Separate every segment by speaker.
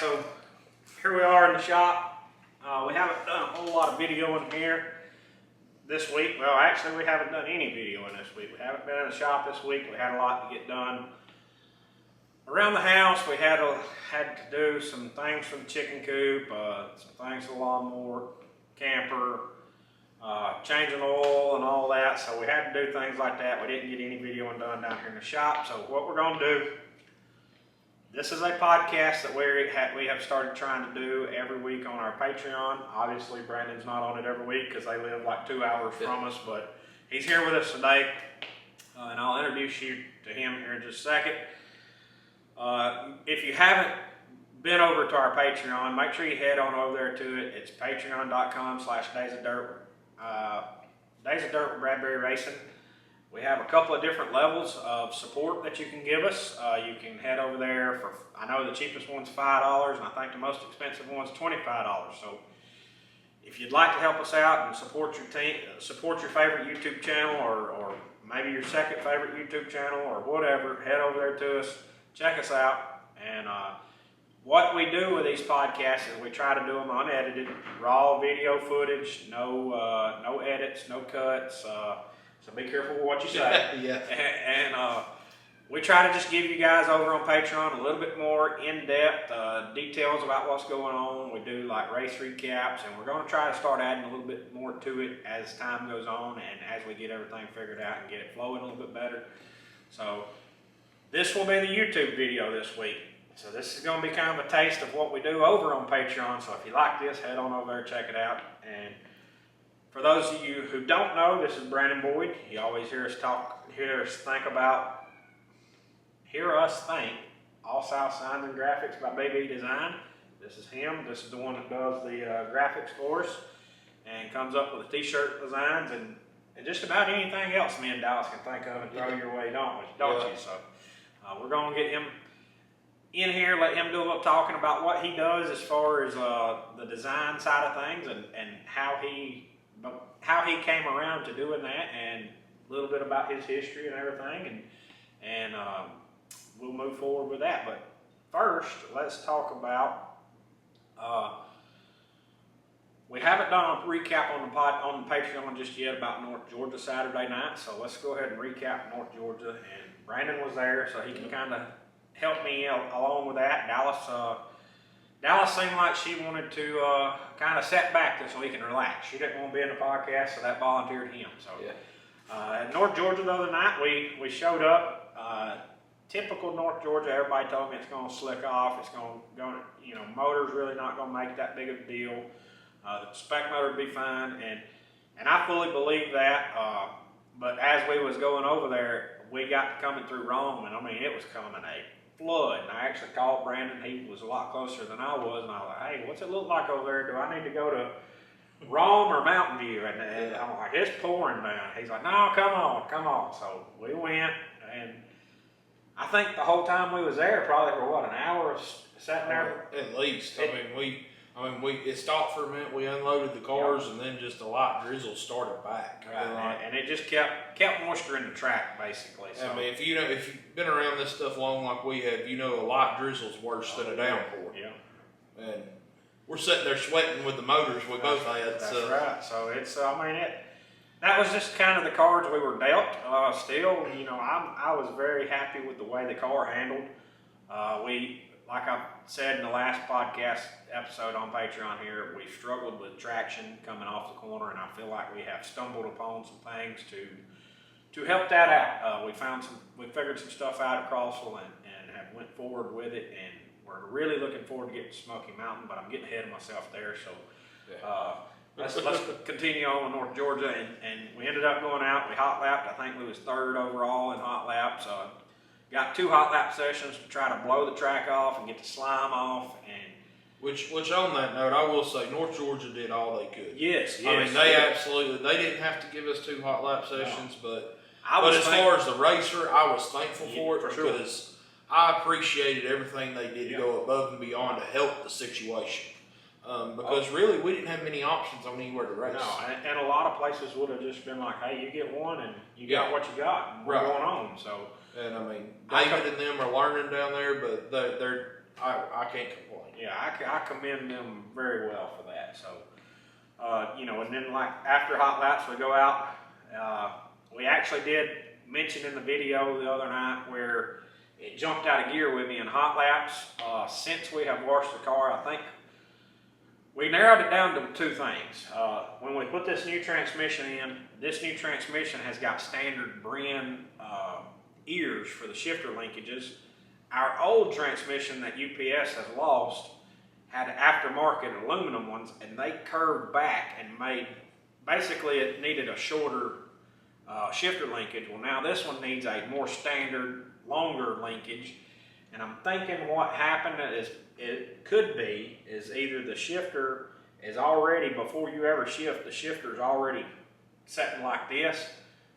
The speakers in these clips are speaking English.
Speaker 1: so here we are in the shop. We haven't done a whole lot of videoing here this week. Well, actually, we haven't done any videoing this week. We haven't been in the shop this week. We had a lot to get done. Around the house, we had to do some things for the chicken coop, some things for the lawnmower, camper, changing oil and all that. So we had to do things like that. We didn't get any videoing done down here in the shop. So what we're going to do, this is a podcast that we have started trying to do every week on our Patreon. Obviously, Brandon's not on it every week because they live like 2 hours from us, but he's here with us today, and I'll introduce you to him here in just a second. If you haven't been over to our Patreon, make sure you head on over there to it. It's patreon.com/daysofdirt. Days of Dirt with Bradbury Racing. We have a couple of different levels of support that you can give us. You can head over there for, I know the cheapest one's $5, and I think the most expensive one's $25. So if you'd like to help us out and support your team, support your favorite YouTube channel, or maybe your second favorite YouTube channel, or whatever, head over there to us, check us out. And what we do with these podcasts is we try to do them unedited, raw video footage, no edits, no cuts. So be careful with what you say.
Speaker 2: Yeah.
Speaker 1: And we try to just give you guys over on Patreon a little bit more in-depth details about what's going on. We do like race recaps, and we're going to try to start adding a little bit more to it as time goes on and as we get everything figured out and get it flowing a little bit better. So this will be the YouTube video this week. So this is going to be kind of a taste of what we do over on Patreon. So if you like this, head on over there, check it out. And for those of you who don't know, this is Brandon Boyd. You always hear us think Allsouth Signs and Graphics by BB Design. This is him. This is the one that does the graphics for us and comes up with the t-shirt designs and just about anything else me and Dallas can think of and throw your way, don't you? So we're going to get him in here, let him do a little talking about what he does as far as the design side of things and how he came around to doing that, and a little bit about his history and everything, and we'll move forward with that. But first, let's talk about, we haven't done a recap on the Patreon just yet about North Georgia Saturday night, so let's go ahead and recap North Georgia. And Brandon was there, so he can kind of help me along with that. Dallas seemed like she wanted to kind of set back so he can relax. She didn't want to be in the podcast, so that volunteered him. So at North Georgia the other night, we showed up. Typical North Georgia, everybody told me it's going to slick off. It's going to, motor's really not going to make that big of a deal. The spec motor would be fine, and I fully believe that. But as we was going over there, we got coming through Rome, and I mean, it was coming a flood. And I actually called Brandon. He was a lot closer than I was, and I was like, hey, what's it look like over there? Do I need to go to Rome or Mountain View? And I'm like, it's pouring down. He's like, no, come on. So we went, and I think the whole time we was there, probably for what, an hour sitting there?
Speaker 2: At least. It stopped for a minute. We unloaded the cars, and then just a light drizzle started back.
Speaker 1: Right. And it just kept moisture in the track, basically. So.
Speaker 2: I mean, if you've been around this stuff long like we have, a light drizzle's worse than a downpour.
Speaker 1: Yeah.
Speaker 2: And we're sitting there sweating with the motors we both had.
Speaker 1: That's right. So it's, that was just kind of the cards we were dealt. Still, I was very happy with the way the car handled. Like I said in the last podcast episode on Patreon here, we struggled with traction coming off the corner, and I feel like we have stumbled upon some things to help that out. We figured some stuff out at Crossville and have went forward with it, and we're really looking forward to getting to Smoky Mountain, but I'm getting ahead of myself there. So let's continue on with North Georgia, and we ended up going out. We hot lapped. I think we was third overall in hot laps. Got 2 hot lap sessions to try to blow the track off and get the slime off. And
Speaker 2: which on that note, I will say North Georgia did all they could.
Speaker 1: Yes.
Speaker 2: I mean, they didn't have to give us 2 hot lap sessions, but as far as the racer, I was thankful for it because I appreciated everything they did to go above and beyond to help the situation. Because really, we didn't have many options on anywhere to race.
Speaker 1: No, and a lot of places would have just been like, hey, you get one and you got what you got, and we're going on. So.
Speaker 2: And I mean, David and them are learning down there, but I can't complain.
Speaker 1: Yeah, I commend them very well for that. So, you know, and then like after hot laps, we go out. We actually did mention in the video the other night where it jumped out of gear with me in hot laps. Since we have washed the car, I think we narrowed it down to two things. When we put this new transmission in, this new transmission has got standard Brinn ears for the shifter linkages. Our old transmission that UPS has lost had aftermarket aluminum ones, and they curved back and made, basically it needed a shorter shifter linkage. Well, now this one needs a more standard, longer linkage, and I'm thinking what happened is, it could be, is either the shifter is already, before you ever shift, the shifter is already setting like this,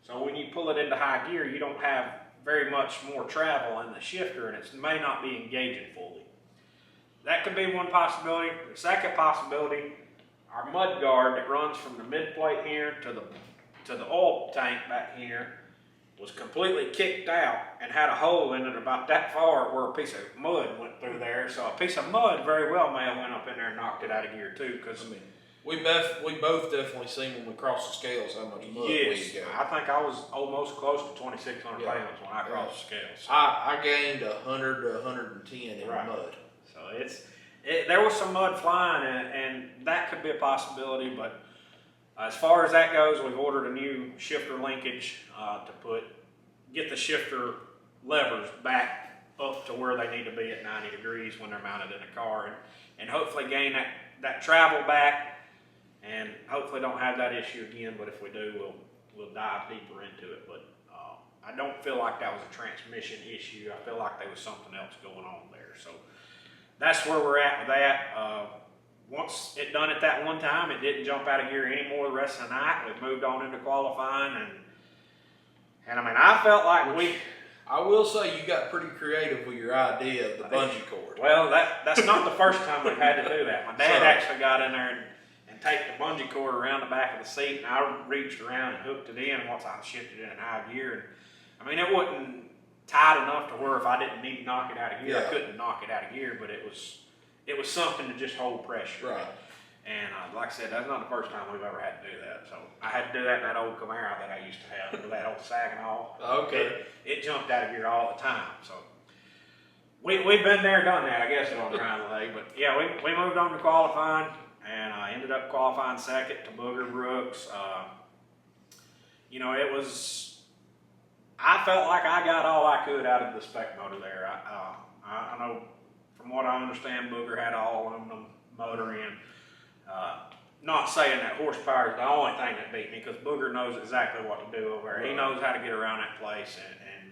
Speaker 1: so when you pull it into high gear, you don't have very much more travel in the shifter, and it may not be engaging fully. That could be one possibility. The second possibility, our mud guard that runs from the mid plate here to the oil tank back here was completely kicked out and had a hole in it about that far where a piece of mud went through there. So a piece of mud very well may have went up in there and knocked it out of gear too. Because
Speaker 2: I mean, we both definitely seen when we crossed the scales how much mud we got.
Speaker 1: I think I was almost close to 2,600 pounds when I crossed the scales. So.
Speaker 2: I gained 100 to 110 in mud.
Speaker 1: So there was some mud flying, and that could be a possibility. But as far as that goes, we've ordered a new shifter linkage to get the shifter levers back up to where they need to be at 90 degrees when they're mounted in the car, and hopefully gain that travel back. And hopefully don't have that issue again, but if we do, we'll dive deeper into it. But I don't feel like that was a transmission issue. I feel like there was something else going on there. So that's where we're at with that. Once it done it that one time, it didn't jump out of gear anymore the rest of the night. We moved on into qualifying, and I mean, I felt like
Speaker 2: I will say you got pretty creative with your idea of the bungee cord.
Speaker 1: Well, that's not the first time we've had to do that. My dad actually got in there and taped the bungee cord around the back of the seat, and I reached around and hooked it in once I shifted it in high gear. And I mean, it wasn't tight enough to where if I didn't need to knock it out of gear, I couldn't knock it out of gear, but it was something to just hold pressure.
Speaker 2: Right.
Speaker 1: And like I said, that's not the first time we've ever had to do that. So I had to do that in that old Camaro that I used to have, with that old Saginaw.
Speaker 2: Okay.
Speaker 1: It jumped out of gear all the time. So we've been there, done that, I guess is what I'm trying to say. But yeah, we moved on to qualifying, and I ended up qualifying second to Booger Brooks. You know, I felt like I got all I could out of the spec motor there. I know from what I understand, Booger had an all aluminum motor in. Not saying that horsepower is the only thing that beat me, because Booger knows exactly what to do over there. Right. He knows how to get around that place, and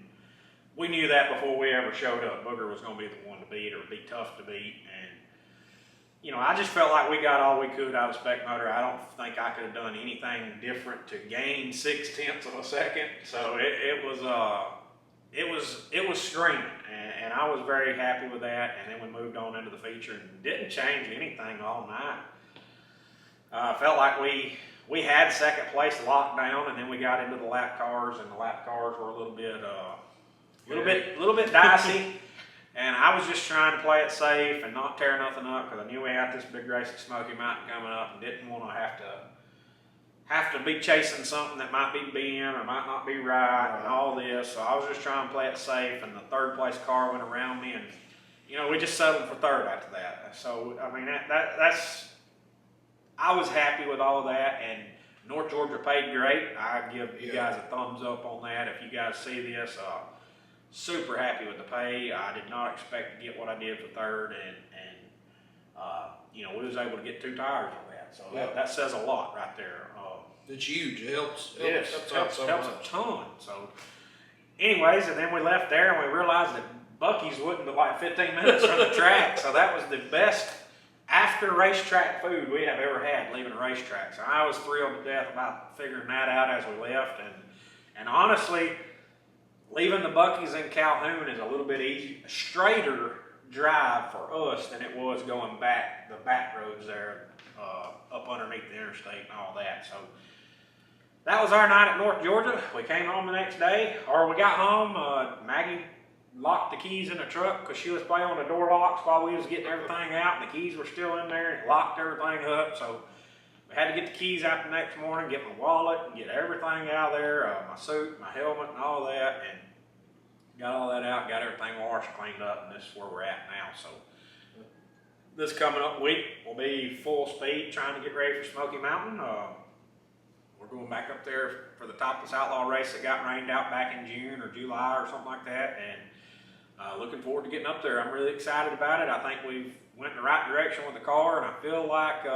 Speaker 1: we knew that before we ever showed up. Booger was going to be the one to beat, or be tough to beat. And you know, I just felt like we got all we could out of the spec motor. I don't think I could have done anything different to gain 0.6 of a second. So it was screaming, and I was very happy with that. And then we moved on into the feature and didn't change anything all night. Felt like we had second place locked down, and then we got into the lap cars, and the lap cars were a little bit dicey. And I was just trying to play it safe and not tear nothing up, because I knew we had this big race at Smoky Mountain coming up, and didn't want to have to be chasing something that might be bent or might not be right and all this. So I was just trying to play it safe, and the third place car went around me, and you know, we just settled for third after that. So I mean, that's I was happy with all that, and North Georgia paid great. I give you guys a thumbs up on that. If you guys see this, super happy with the pay. I did not expect to get what I did for third, and you know, we was able to get 2 tires on that. So that says a lot right there.
Speaker 2: It's huge. It helps
Speaker 1: a ton. So anyways, and then we left there, and we realized that Buc-ee's wasn't but like 15 minutes from the track. So that was the best after racetrack food we have ever had leaving a racetrack. So I was thrilled to death about figuring that out as we left. And honestly, leaving the Buc-ee's in Calhoun is a little bit straighter drive for us than it was going back the back roads there, up underneath the interstate and all that. So that was our night at North Georgia. We came home the next day, or we got home. Maggie locked the keys in the truck because she was playing on the door locks while we was getting everything out, and the keys were still in there, and it locked everything up. So I had to get the keys out the next morning, get my wallet, and get everything out of there, my suit, my helmet, and all that, and got all that out, got everything washed, cleaned up, and this is where we're at now. So this coming up week, we'll be full speed trying to get ready for Smoky Mountain. We're going back up there for the Topless Outlaw race that got rained out back in June or July or something like that, and looking forward to getting up there. I'm really excited about it. I think we've went in the right direction with the car, and I feel like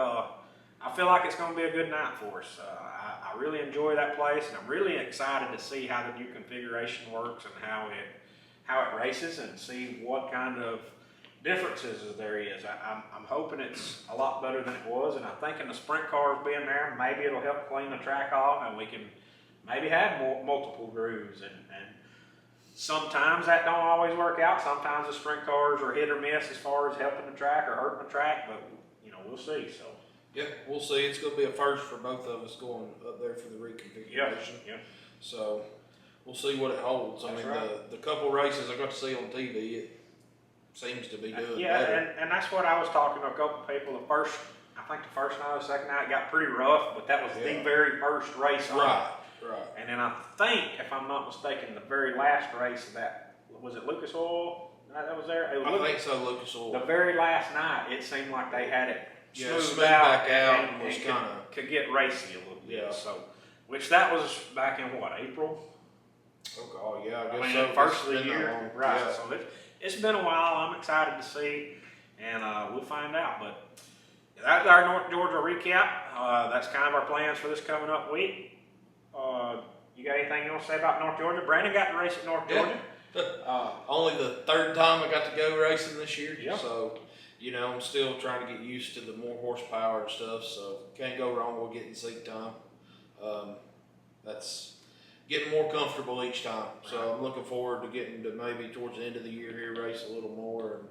Speaker 1: it's going to be a good night for us. I really enjoy that place, and I'm really excited to see how the new configuration works and how it races, and see what kind of differences there is. I'm hoping it's a lot better than it was, and I'm thinking the sprint cars being there, maybe it'll help clean the track off, and we can maybe have multiple grooves. And sometimes that don't always work out. Sometimes the sprint cars are hit or miss as far as helping the track or hurting the track, but we'll see. So.
Speaker 2: Yeah, we'll see. It's going to be a first for both of us going up there for the reconfiguration.
Speaker 1: Yeah.
Speaker 2: So we'll see what it holds.
Speaker 1: That's
Speaker 2: I mean,
Speaker 1: right.
Speaker 2: the couple races I got to see on TV, it seems to be doing
Speaker 1: yeah,
Speaker 2: better.
Speaker 1: and that's what I was talking to a couple of people. I think the first night or the second night got pretty rough, but that was the very first race on.
Speaker 2: Right.
Speaker 1: And then I think, if I'm not mistaken, the very last race of that, was it Lucas Oil that was there?
Speaker 2: I think so, Lucas Oil.
Speaker 1: The very last night, it seemed like they had it
Speaker 2: smooth
Speaker 1: out
Speaker 2: back out
Speaker 1: and
Speaker 2: was kind of
Speaker 1: could get racy a little bit.
Speaker 2: Yeah.
Speaker 1: So, which that was back in what, April?
Speaker 2: Oh God, yeah, I guess
Speaker 1: so.
Speaker 2: First
Speaker 1: of the year, right?
Speaker 2: Yeah.
Speaker 1: So it's been a while. I'm excited to see, and we'll find out. But that's our North Georgia recap. That's kind of our plans for this coming up week. You got anything else to say about North Georgia? Brandon got to race at North Georgia.
Speaker 2: Only the third time I got to go racing this year.
Speaker 1: Yeah.
Speaker 2: So, I'm still trying to get used to the more horsepower and stuff. So can't go wrong with getting seat time. That's getting more comfortable each time. So I'm looking forward to getting to maybe towards the end of the year here race a little more and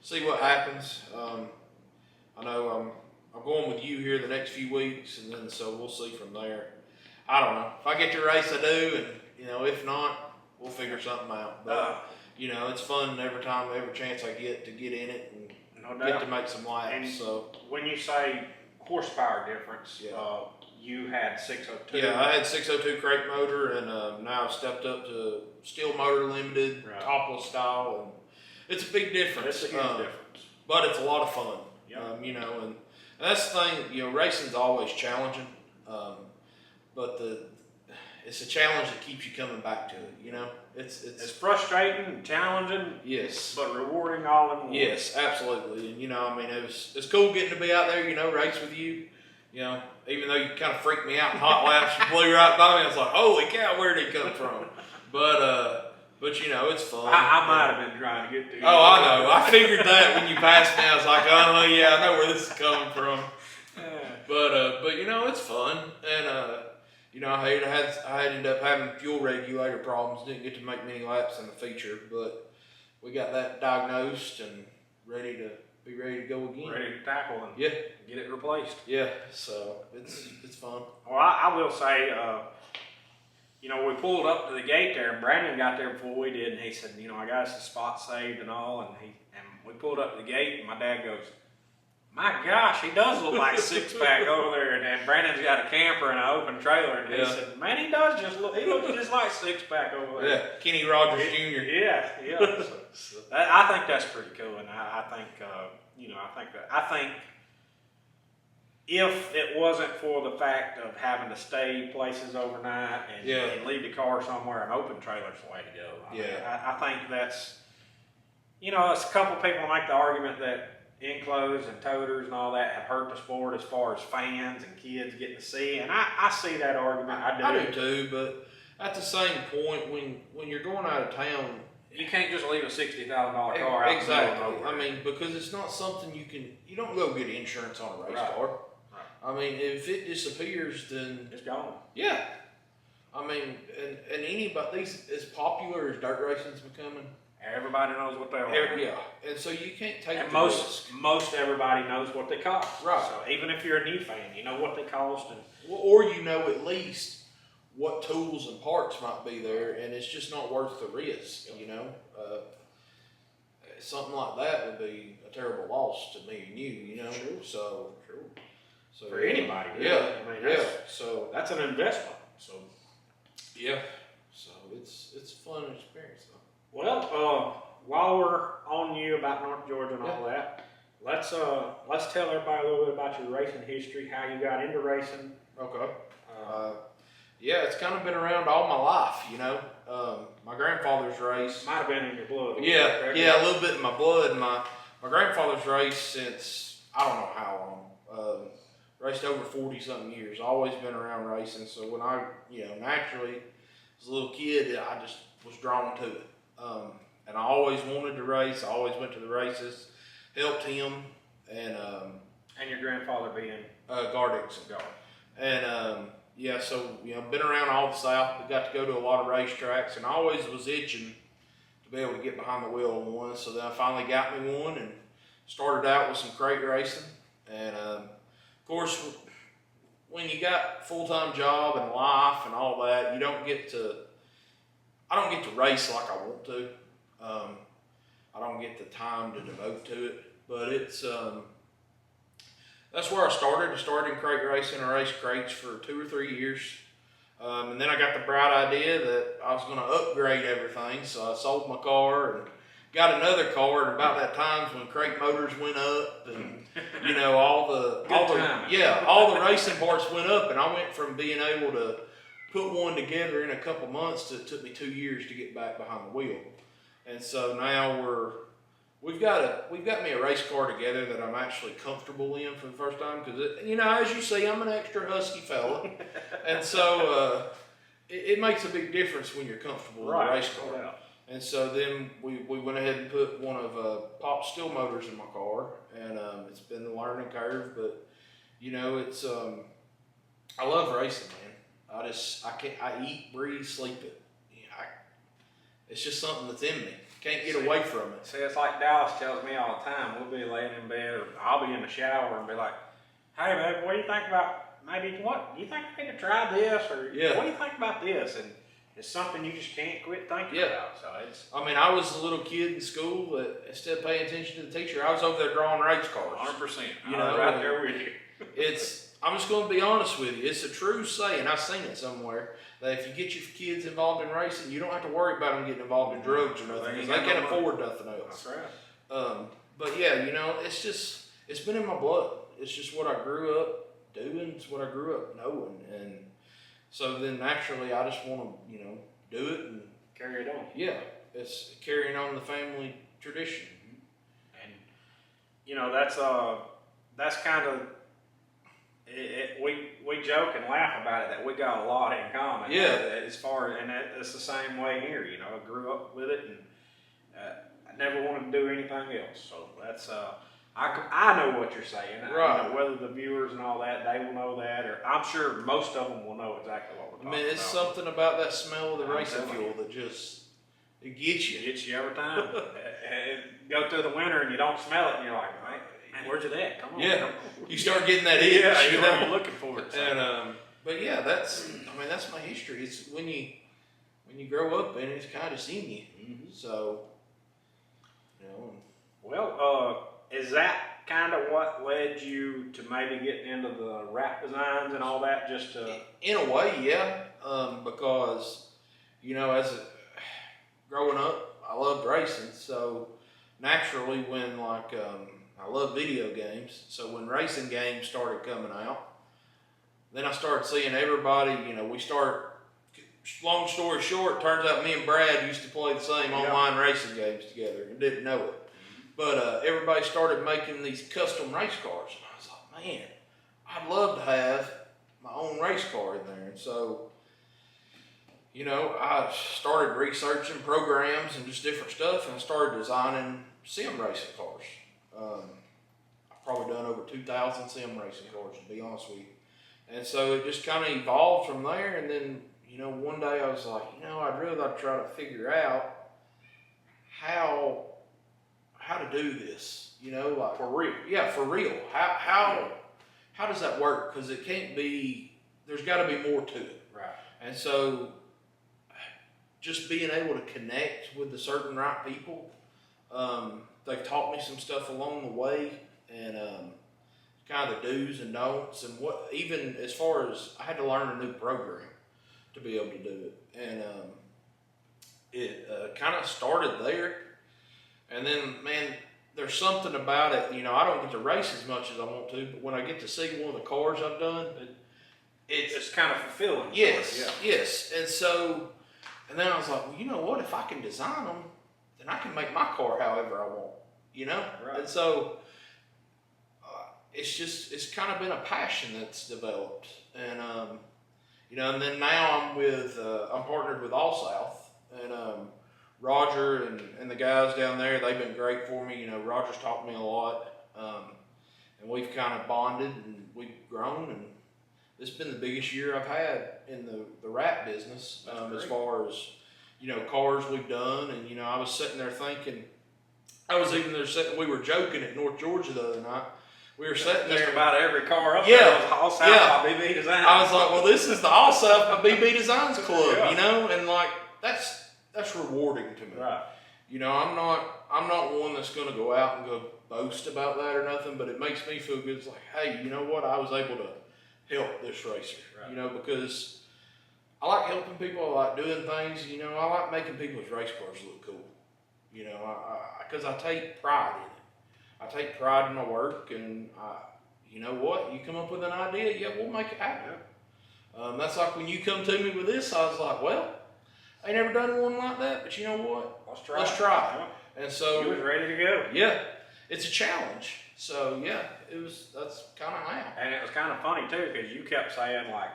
Speaker 2: see what happens. I know I'm going with you here the next few weeks, and then so we'll see from there. I don't know. If I get to race, I do, and if not, we'll figure something out. But it's fun every chance I get to get in it and get to make some laps.
Speaker 1: And
Speaker 2: so
Speaker 1: when you say horsepower difference, you had 602.
Speaker 2: Yeah, I had 602 crate motor, and now I've stepped up to steel motor limited, topless style, and it's a big difference.
Speaker 1: It's a huge difference.
Speaker 2: But it's a lot of fun.
Speaker 1: Yeah.
Speaker 2: And that's the thing. Racing's always challenging. But it's a challenge that keeps you coming back to it. It's
Speaker 1: frustrating and challenging.
Speaker 2: Yes,
Speaker 1: but rewarding all in one.
Speaker 2: Yes, absolutely. And it's cool getting to be out there. Race with you. Even though you kind of freaked me out in hot laps, you blew right by me. I was like, holy cow, where did he come from? But it's fun.
Speaker 1: I might have been trying to get to you.
Speaker 2: Oh, I know. I figured that when you passed me. I was like, oh yeah, I know where this is coming from. But it's fun, and I ended up having fuel regulator problems. Didn't get to make many laps in the feature, but we got that diagnosed and ready to go again.
Speaker 1: Ready to tackle and get it replaced.
Speaker 2: Yeah, so it's fun.
Speaker 1: Well, I will say, we pulled up to the gate there, and Brandon got there before we did, and he said, I got us a spot saved and all, and we pulled up to the gate, and my dad goes, my gosh, he does look like six-pack over there. And Brandon's got a camper and an open trailer. And he said, man, he looks just like six-pack over there.
Speaker 2: Yeah, Kenny Rogers Jr.
Speaker 1: Yeah. I think that's pretty cool. And I think if it wasn't for the fact of having to stay places overnight and leave the car somewhere, an open trailer's the way to go. I think that's, it's a couple people make the argument that enclosed and toters and all that have hurt the sport as far as fans and kids getting to see, and I see that argument. I
Speaker 2: do too, but at the same point, when you're going out of town,
Speaker 1: you can't just leave a $60,000 car out.
Speaker 2: Exactly. Because it's not something you don't go get insurance on a race car. Right. If it disappears, then
Speaker 1: it's gone.
Speaker 2: Yeah. And anybody, as popular as dirt racing's becoming,
Speaker 1: everybody knows what they are.
Speaker 2: Yeah, and so you can't take
Speaker 1: and most everybody knows what they cost.
Speaker 2: Right.
Speaker 1: So even if you're a new fan, you know what they cost, and
Speaker 2: or at least what tools and parts might be there, and it's just not worth the risk, you know. Something like that would be a terrible loss to me and you know.
Speaker 1: Sure.
Speaker 2: So
Speaker 1: for anybody, really.
Speaker 2: yeah,
Speaker 1: I mean,
Speaker 2: So
Speaker 1: that's an investment. So
Speaker 2: yeah, so it's a fun experience though.
Speaker 1: Well, while we're on you about North Georgia and all that, let's tell everybody a little bit about your racing history, how you got into racing.
Speaker 2: Okay. Yeah, it's kind of been around all my life, you know. My grandfather's race.
Speaker 1: Might have been in your blood.
Speaker 2: Yeah, a little bit in my blood. My grandfather's raced since, I don't know how long. Raced over 40-something years. Always been around racing. So when I, naturally, as a little kid, I just was drawn to it. And I always wanted to race. I always went to the races, helped him. And
Speaker 1: your grandfather being?
Speaker 2: Gardickson. And yeah, so, been around all the South, but got to go to a lot of racetracks, and I always was itching to be able to get behind the wheel on one. So then I finally got me one and started out with some crate racing. And of course, when you got full-time job and life and all that, I don't get to race like I want to. I don't get the time to devote to it, but it's, that's where I started. I started in crate racing. I raced crates for 2 or 3 years. And then I got the bright idea that I was going to upgrade everything. So I sold my car and got another car. And about that time when crate motors went up and, all the racing parts went up. And I went from being able to put one together in a couple months to it took me 2 years to get back behind the wheel. And so now we've got me a race car together that I'm actually comfortable in for the first time because, as you see, I'm an extra husky fella, and so it makes a big difference when you're comfortable in a race car. Yeah. And so then we went ahead and put one of Pop's steel motors in my car, and it's been a learning curve, but it's I love racing, man. I eat, breathe, sleep it. It's just something that's in me. Can't get away from it.
Speaker 1: See, it's like Dallas tells me all the time. We'll be laying in bed, or I'll be in the shower and be like, "Hey, babe, what do you think about maybe what? Do you think I need to try this, or what do you think about this?" And it's something you just can't quit thinking about. So it's.
Speaker 2: I mean, I was a little kid in school that instead of paying attention to the teacher, I was over there drawing race cars.
Speaker 1: 100%. Right there with you.
Speaker 2: I'm just going to be honest with you. It's a true saying. I've seen it somewhere that if you get your kids involved in racing, you don't have to worry about them getting involved in drugs or nothing because they can't afford nothing else.
Speaker 1: That's right.
Speaker 2: But yeah, it's been in my blood. It's just what I grew up doing. It's what I grew up knowing. And so then naturally I just want to, do it and
Speaker 1: carry it on.
Speaker 2: Yeah. It's carrying on the family tradition.
Speaker 1: And, that's kind of, we joke and laugh about it that we got a lot in common.
Speaker 2: Yeah.
Speaker 1: It's the same way here. I grew up with it, and I never wanted to do anything else. So that's I know what you're saying.
Speaker 2: Right.
Speaker 1: Whether the viewers and all that, they will know that, or I'm sure most of them will know exactly what we're talking about.
Speaker 2: I mean, it's something about that smell of the racing fuel that just it gets you.
Speaker 1: It gets you every time. Go through the winter and you don't smell it, and you're like, man, where's it at? Come on.
Speaker 2: Yeah, you start getting that itch.
Speaker 1: Yeah, you're looking for it. So.
Speaker 2: And but yeah, that's my history. It's when you grow up and it's kind of in you. Mm-hmm. So,
Speaker 1: Well, is that kind of what led you to maybe getting into the wrap designs and all that? Just to
Speaker 2: in a way, yeah. Because growing up, I loved racing, so naturally when I love video games, so when racing games started coming out, then I started seeing everybody, long story short, turns out me and Brad used to play the same online racing games together and didn't know it. But everybody started making these custom race cars, and I was like, man, I'd love to have my own race car in there. And so, I started researching programs and just different stuff, and I started designing sim racing cars. I've probably done over 2,000 sim racing cars, to be honest with you. And so it just kind of evolved from there. And then, one day I was like, I'd really like to try to figure out how to do this,
Speaker 1: for real.
Speaker 2: Yeah, for real. How does that work? Because it can't be, there's got to be more to it.
Speaker 1: Right.
Speaker 2: And so, just being able to connect with the certain right people, they've taught me some stuff along the way, and kind of the do's and don'ts, and what, even as far as I had to learn a new program to be able to do it, and it kind of started there, and then, man, there's something about it, you know, I don't get to race as much as I want to, but when I get to see one of the cars I've done,
Speaker 1: it's kind of fulfilling.
Speaker 2: Yes, yes, and so, and then I was like, well, you know what, if I can design them, then I can make my car however I want, you know?
Speaker 1: Right.
Speaker 2: And so, it's kind of been a passion that's developed. And, you know, and then now I'm partnered with Allsouth, and Roger and the guys down there, they've been great for me. You know, Roger's taught me a lot, and we've kind of bonded and we've grown, and this has been the biggest year I've had in the wrap business, as far as, you know, cars we've done. And, you know, I was sitting there thinking, we were joking at North Georgia the other night. We were sitting there.
Speaker 1: Just about every car up there was Allsouth by BB Designs.
Speaker 2: I was like, well, this is the Allsouth by BB Designs Club, you know, and like that's rewarding to me.
Speaker 1: Right.
Speaker 2: You know, I'm not one that's going to go out and go boast about that or nothing, but it makes me feel good. It's like, hey, you know what? I was able to help this racer, you know, because I like helping people. I like doing things. You know, I like making people's race cars look cool. You know, because I take pride in it. I take pride in my work, and you know what? You come up with an idea, yeah, we'll make it happen. That's like when you come to me with this, I was like, well, I ain't never done one like that, but you know what? Let's try it. And so
Speaker 1: you was ready to go.
Speaker 2: Yeah, it's a challenge. So yeah, that's kind of how.
Speaker 1: And it was kind of funny too, because you kept saying like,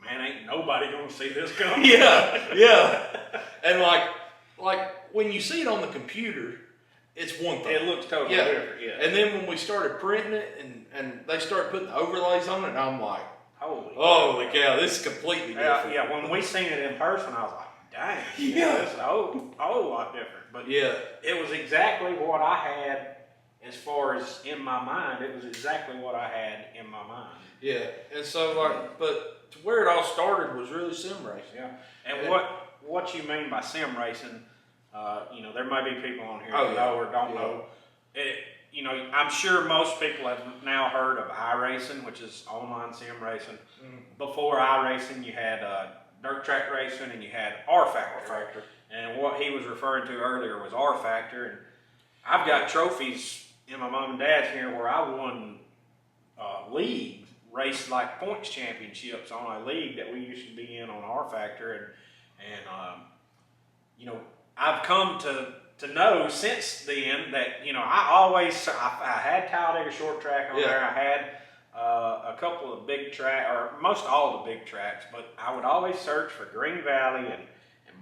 Speaker 1: man, ain't nobody gonna see this coming.
Speaker 2: yeah. And like when you see it on the computer, it's one thing.
Speaker 1: It looks totally different, yeah.
Speaker 2: And then when we started printing it and they started putting the overlays on it, and I'm like,
Speaker 1: holy
Speaker 2: cow, this is completely different.
Speaker 1: Yeah, when we seen it in person, I was like, dang, this is a whole lot different. But it was exactly what I had as far as in my mind. It was exactly what I had in my mind.
Speaker 2: Yeah, and so but to where it all started was really sim racing.
Speaker 1: Yeah, and what you mean by sim racing? You know, there may be people on here who know or don't know. You know, I'm sure most people have now heard of iRacing, which is online sim racing. Before iRacing, you had dirt track racing and you had R-Factor. And what he was referring to earlier was R-Factor. And I've got trophies in my mom and dad's here where I won league, raced like points championships on a league that we used to be in on R-Factor. And you know, I've come to know since then that, you know, I had Talladega short track on there. I had a couple of big track, or most all the big tracks, but I would always search for Green Valley and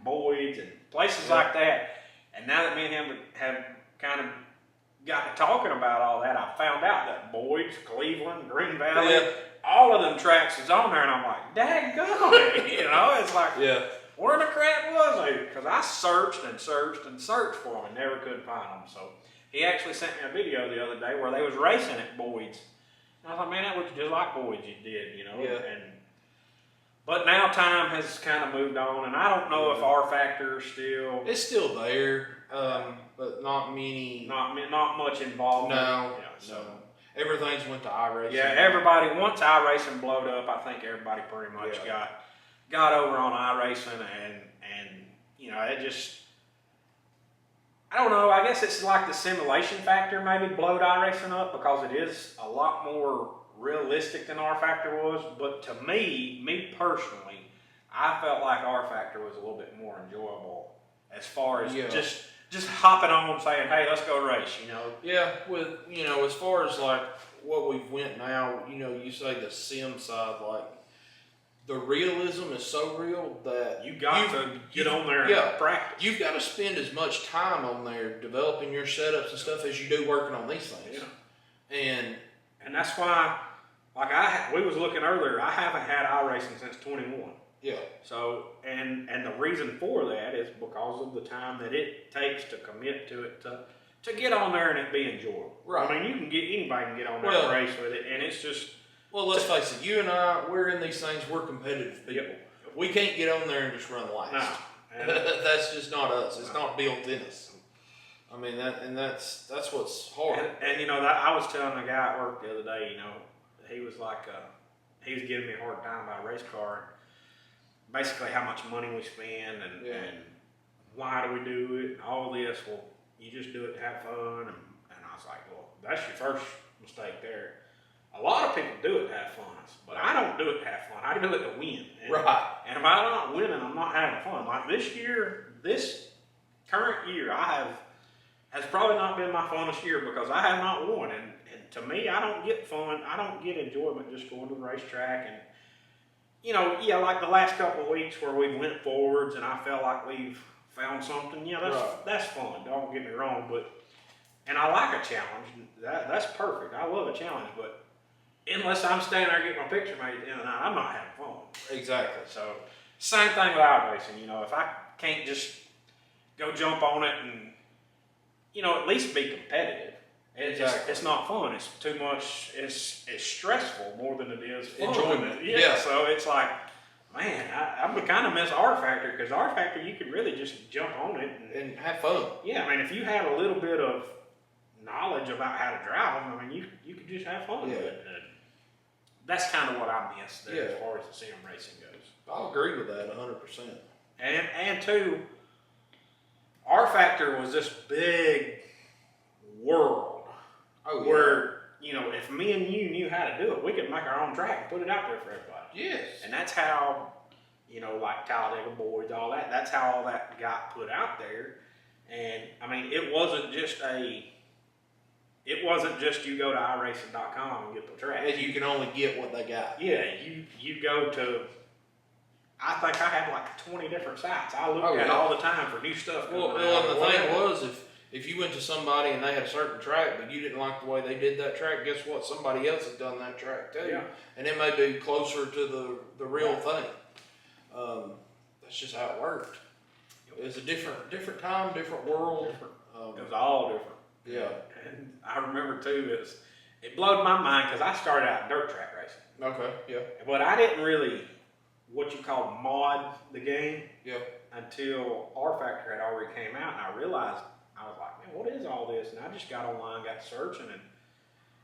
Speaker 1: Boyd's and places like that. And now that me and him have kind of got to talking about all that, I found out that Boyd's, Cleveland, Green Valley, all of them tracks is on there, and I'm like, daggone, you know, it's like, where the crap was he? Because I searched and searched and searched for them and never could find them. So he actually sent me a video the other day where they was racing at Boyd's. And I thought, man, that looks just like Boyd's you did, you know. But now time has kind of moved on, and I don't know if R-Factor is still...
Speaker 2: It's still there, but not many...
Speaker 1: Not much involvement.
Speaker 2: No. So everything's went to iRacing.
Speaker 1: Yeah, everybody, once iRacing blowed up, I think everybody pretty much got over on iRacing, and you know, it just, I don't know, I guess it's like the simulation factor maybe blowed iRacing up, because it is a lot more realistic than R-Factor was. But to me personally, I felt like R-Factor was a little bit more enjoyable as far as just hopping on and saying, hey, let's go race, you know.
Speaker 2: Yeah, with, you know, as far as like what we've went now, you know, you say the sim side, like, the realism is so real that
Speaker 1: you got to get on there and practice.
Speaker 2: You've got to spend as much time on there developing your setups and stuff as you do working on these things. Yeah.
Speaker 1: And that's why, like we was looking earlier, I haven't had iRacing since 21.
Speaker 2: Yeah. So,
Speaker 1: and the reason for that is because of the time that it takes to commit to it to get on there and it be enjoyable.
Speaker 2: Right.
Speaker 1: I mean, anybody can get on there and race with it, and it's just.
Speaker 2: Well, let's face it, you and I, we're in these things, we're competitive people. we can't get on there and just run last.
Speaker 1: No.
Speaker 2: That's just not us. It's not built in us. I mean, that's what's hard.
Speaker 1: And you know, that I was telling a guy at work the other day, you know, he was like, he was giving me a hard time about a race car. Basically how much money we spend and why do we do it and all this. Well, you just do it to have fun. And I was like, well, that's your first mistake there. A lot of people do it to have fun, but I don't do it to have fun. I do it to win. And, and if I'm not winning, I'm not having fun. Like this current year, has probably not been my funnest year because I have not won. And to me, I don't get fun. I don't get enjoyment just going to the racetrack. And, you know, yeah, like the last couple of weeks where we went forwards and I felt like we've found something, that's fun. Don't get me wrong. And I like a challenge. That's perfect. I love a challenge. But unless I'm standing there getting my picture made, I'm not having fun.
Speaker 2: Exactly.
Speaker 1: So, same thing with iRacing. You know, if I can't just go jump on it and, you know, at least be competitive. It's not fun. It's too much. It's stressful more than it is fun.
Speaker 2: Enjoyment.
Speaker 1: Yeah. So it's like, man, I kind of miss R Factor because R Factor you could really just jump on it
Speaker 2: and have fun.
Speaker 1: Yeah, I mean, if you had a little bit of knowledge about how to drive, I mean, you could just have fun with it. That's kind of what I miss there as far as the sim racing goes.
Speaker 2: I'll agree with that 100%.
Speaker 1: And two, R Factor was this big world where, you know, if me and you knew how to do it, we could make our own track and put it out there for everybody.
Speaker 2: Yes.
Speaker 1: And that's how, you know, like Talladega Boys, all that, that's how all that got put out there. And, I mean, it wasn't just you go to iRacing.com and get the track.
Speaker 2: And you can only get what they got.
Speaker 1: Yeah, you go to, I think I had like 20 different sites. I looked at all the time for new stuff.
Speaker 2: Well, and the thing was, if you went to somebody and they had a certain track, but you didn't like the way they did that track, guess what? Somebody else had done that track too. Yeah. And it may be closer to the real thing. That's just how it worked. It was a different time, different world.
Speaker 1: It was all different.
Speaker 2: Yeah.
Speaker 1: And I remember too, it blowed my mind because I started out in dirt track racing.
Speaker 2: Okay, yeah.
Speaker 1: But I didn't really, what you call mod the game.
Speaker 2: Yeah.
Speaker 1: Until R Factor had already came out, and I realized, I was like, man, what is all this? And I just got online, got searching, and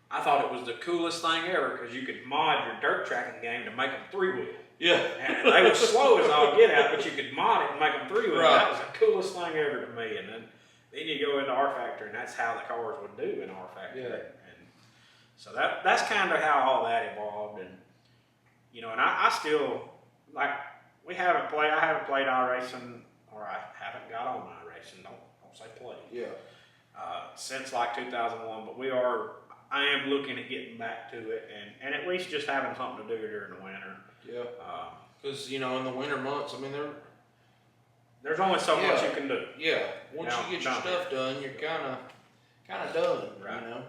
Speaker 1: I thought it was the coolest thing ever because you could mod your dirt tracking game to make them 3-wheel.
Speaker 2: Yeah.
Speaker 1: And they were slow as all get out, but you could mod it and make them 3-wheel.
Speaker 2: Right.
Speaker 1: That was the coolest thing ever to me. And then you go into R Factor, and that's how the cars would do in R Factor.
Speaker 2: Yeah.
Speaker 1: And so that's kind of how all that evolved. And, you know, and I still, like, I haven't played iRacing, or I haven't got on iRacing, don't say play.
Speaker 2: Yeah.
Speaker 1: Since like 2001, but I am looking at getting back to it and at least just having something to do during the winter.
Speaker 2: Yeah. Because, you know, in the winter months, I mean,
Speaker 1: there's only so much you can do.
Speaker 2: Yeah. Once you get your stuff done, you're kind of done,
Speaker 1: right.
Speaker 2: You know.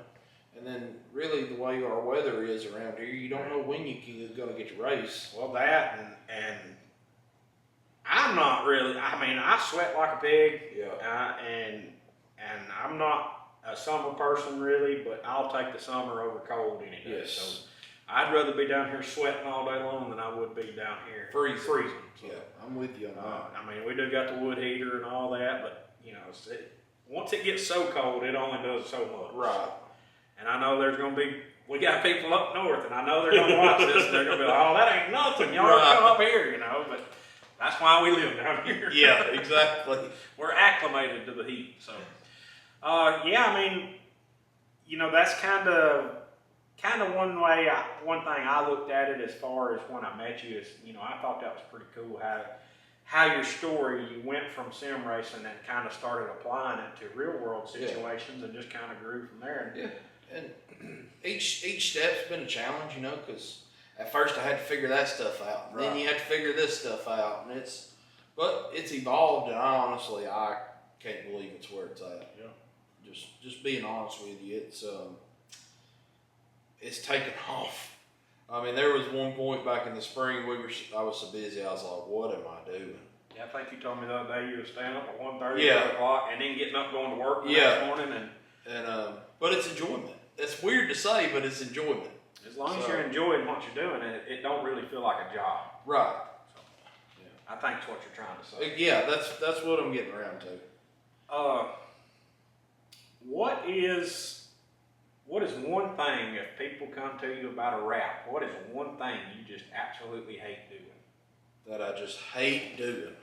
Speaker 2: And then really the way our weather is around here, you don't know when you're going to get your race.
Speaker 1: Well, that and I'm not really, I mean, I sweat like a pig.
Speaker 2: Yeah.
Speaker 1: And I'm not a summer person really, but I'll take the summer over cold any day.
Speaker 2: Yes.
Speaker 1: So I'd rather be down here sweating all day long than I would be down here freezing. So,
Speaker 2: yeah, I'm with you on that.
Speaker 1: I mean, we do got the wood heater and all that, but you know, once it gets so cold, it only does so much.
Speaker 2: Right.
Speaker 1: And I know we got people up north, and I know they're going to watch this, and they're going to be like, oh, that ain't nothing. Y'all come up here, you know, but that's why we live down here.
Speaker 2: Yeah, exactly.
Speaker 1: We're acclimated to the heat. So, yeah, I mean, you know, that's kind of one thing I looked at it as far as when I met you is, you know, I thought that was pretty cool how your story, you went from sim racing and kind of started applying it to real world situations and just kind of grew from there.
Speaker 2: Yeah, and each step's been a challenge, you know, because at first I had to figure that stuff out. Right. Then you had to figure this stuff out, and it's evolved, and I can't believe it's where it's at.
Speaker 1: Yeah.
Speaker 2: Just being honest with you, it's taken off. I mean, there was one point back in the spring I was so busy, I was like, what am I doing?
Speaker 1: Yeah, I think you told me the other day you were staying up at 1:30, 2 o'clock, and then getting up going to work the next morning.
Speaker 2: But it's enjoyment. It's weird to say, but it's enjoyment.
Speaker 1: As long as you're enjoying what you're doing, it don't really feel like a job.
Speaker 2: Right.
Speaker 1: I think that's what you're trying to say.
Speaker 2: Yeah, that's what I'm getting around to.
Speaker 1: What is one thing, if people come to you about a wrap, what is one thing you just absolutely hate doing?
Speaker 2: That I just hate doing.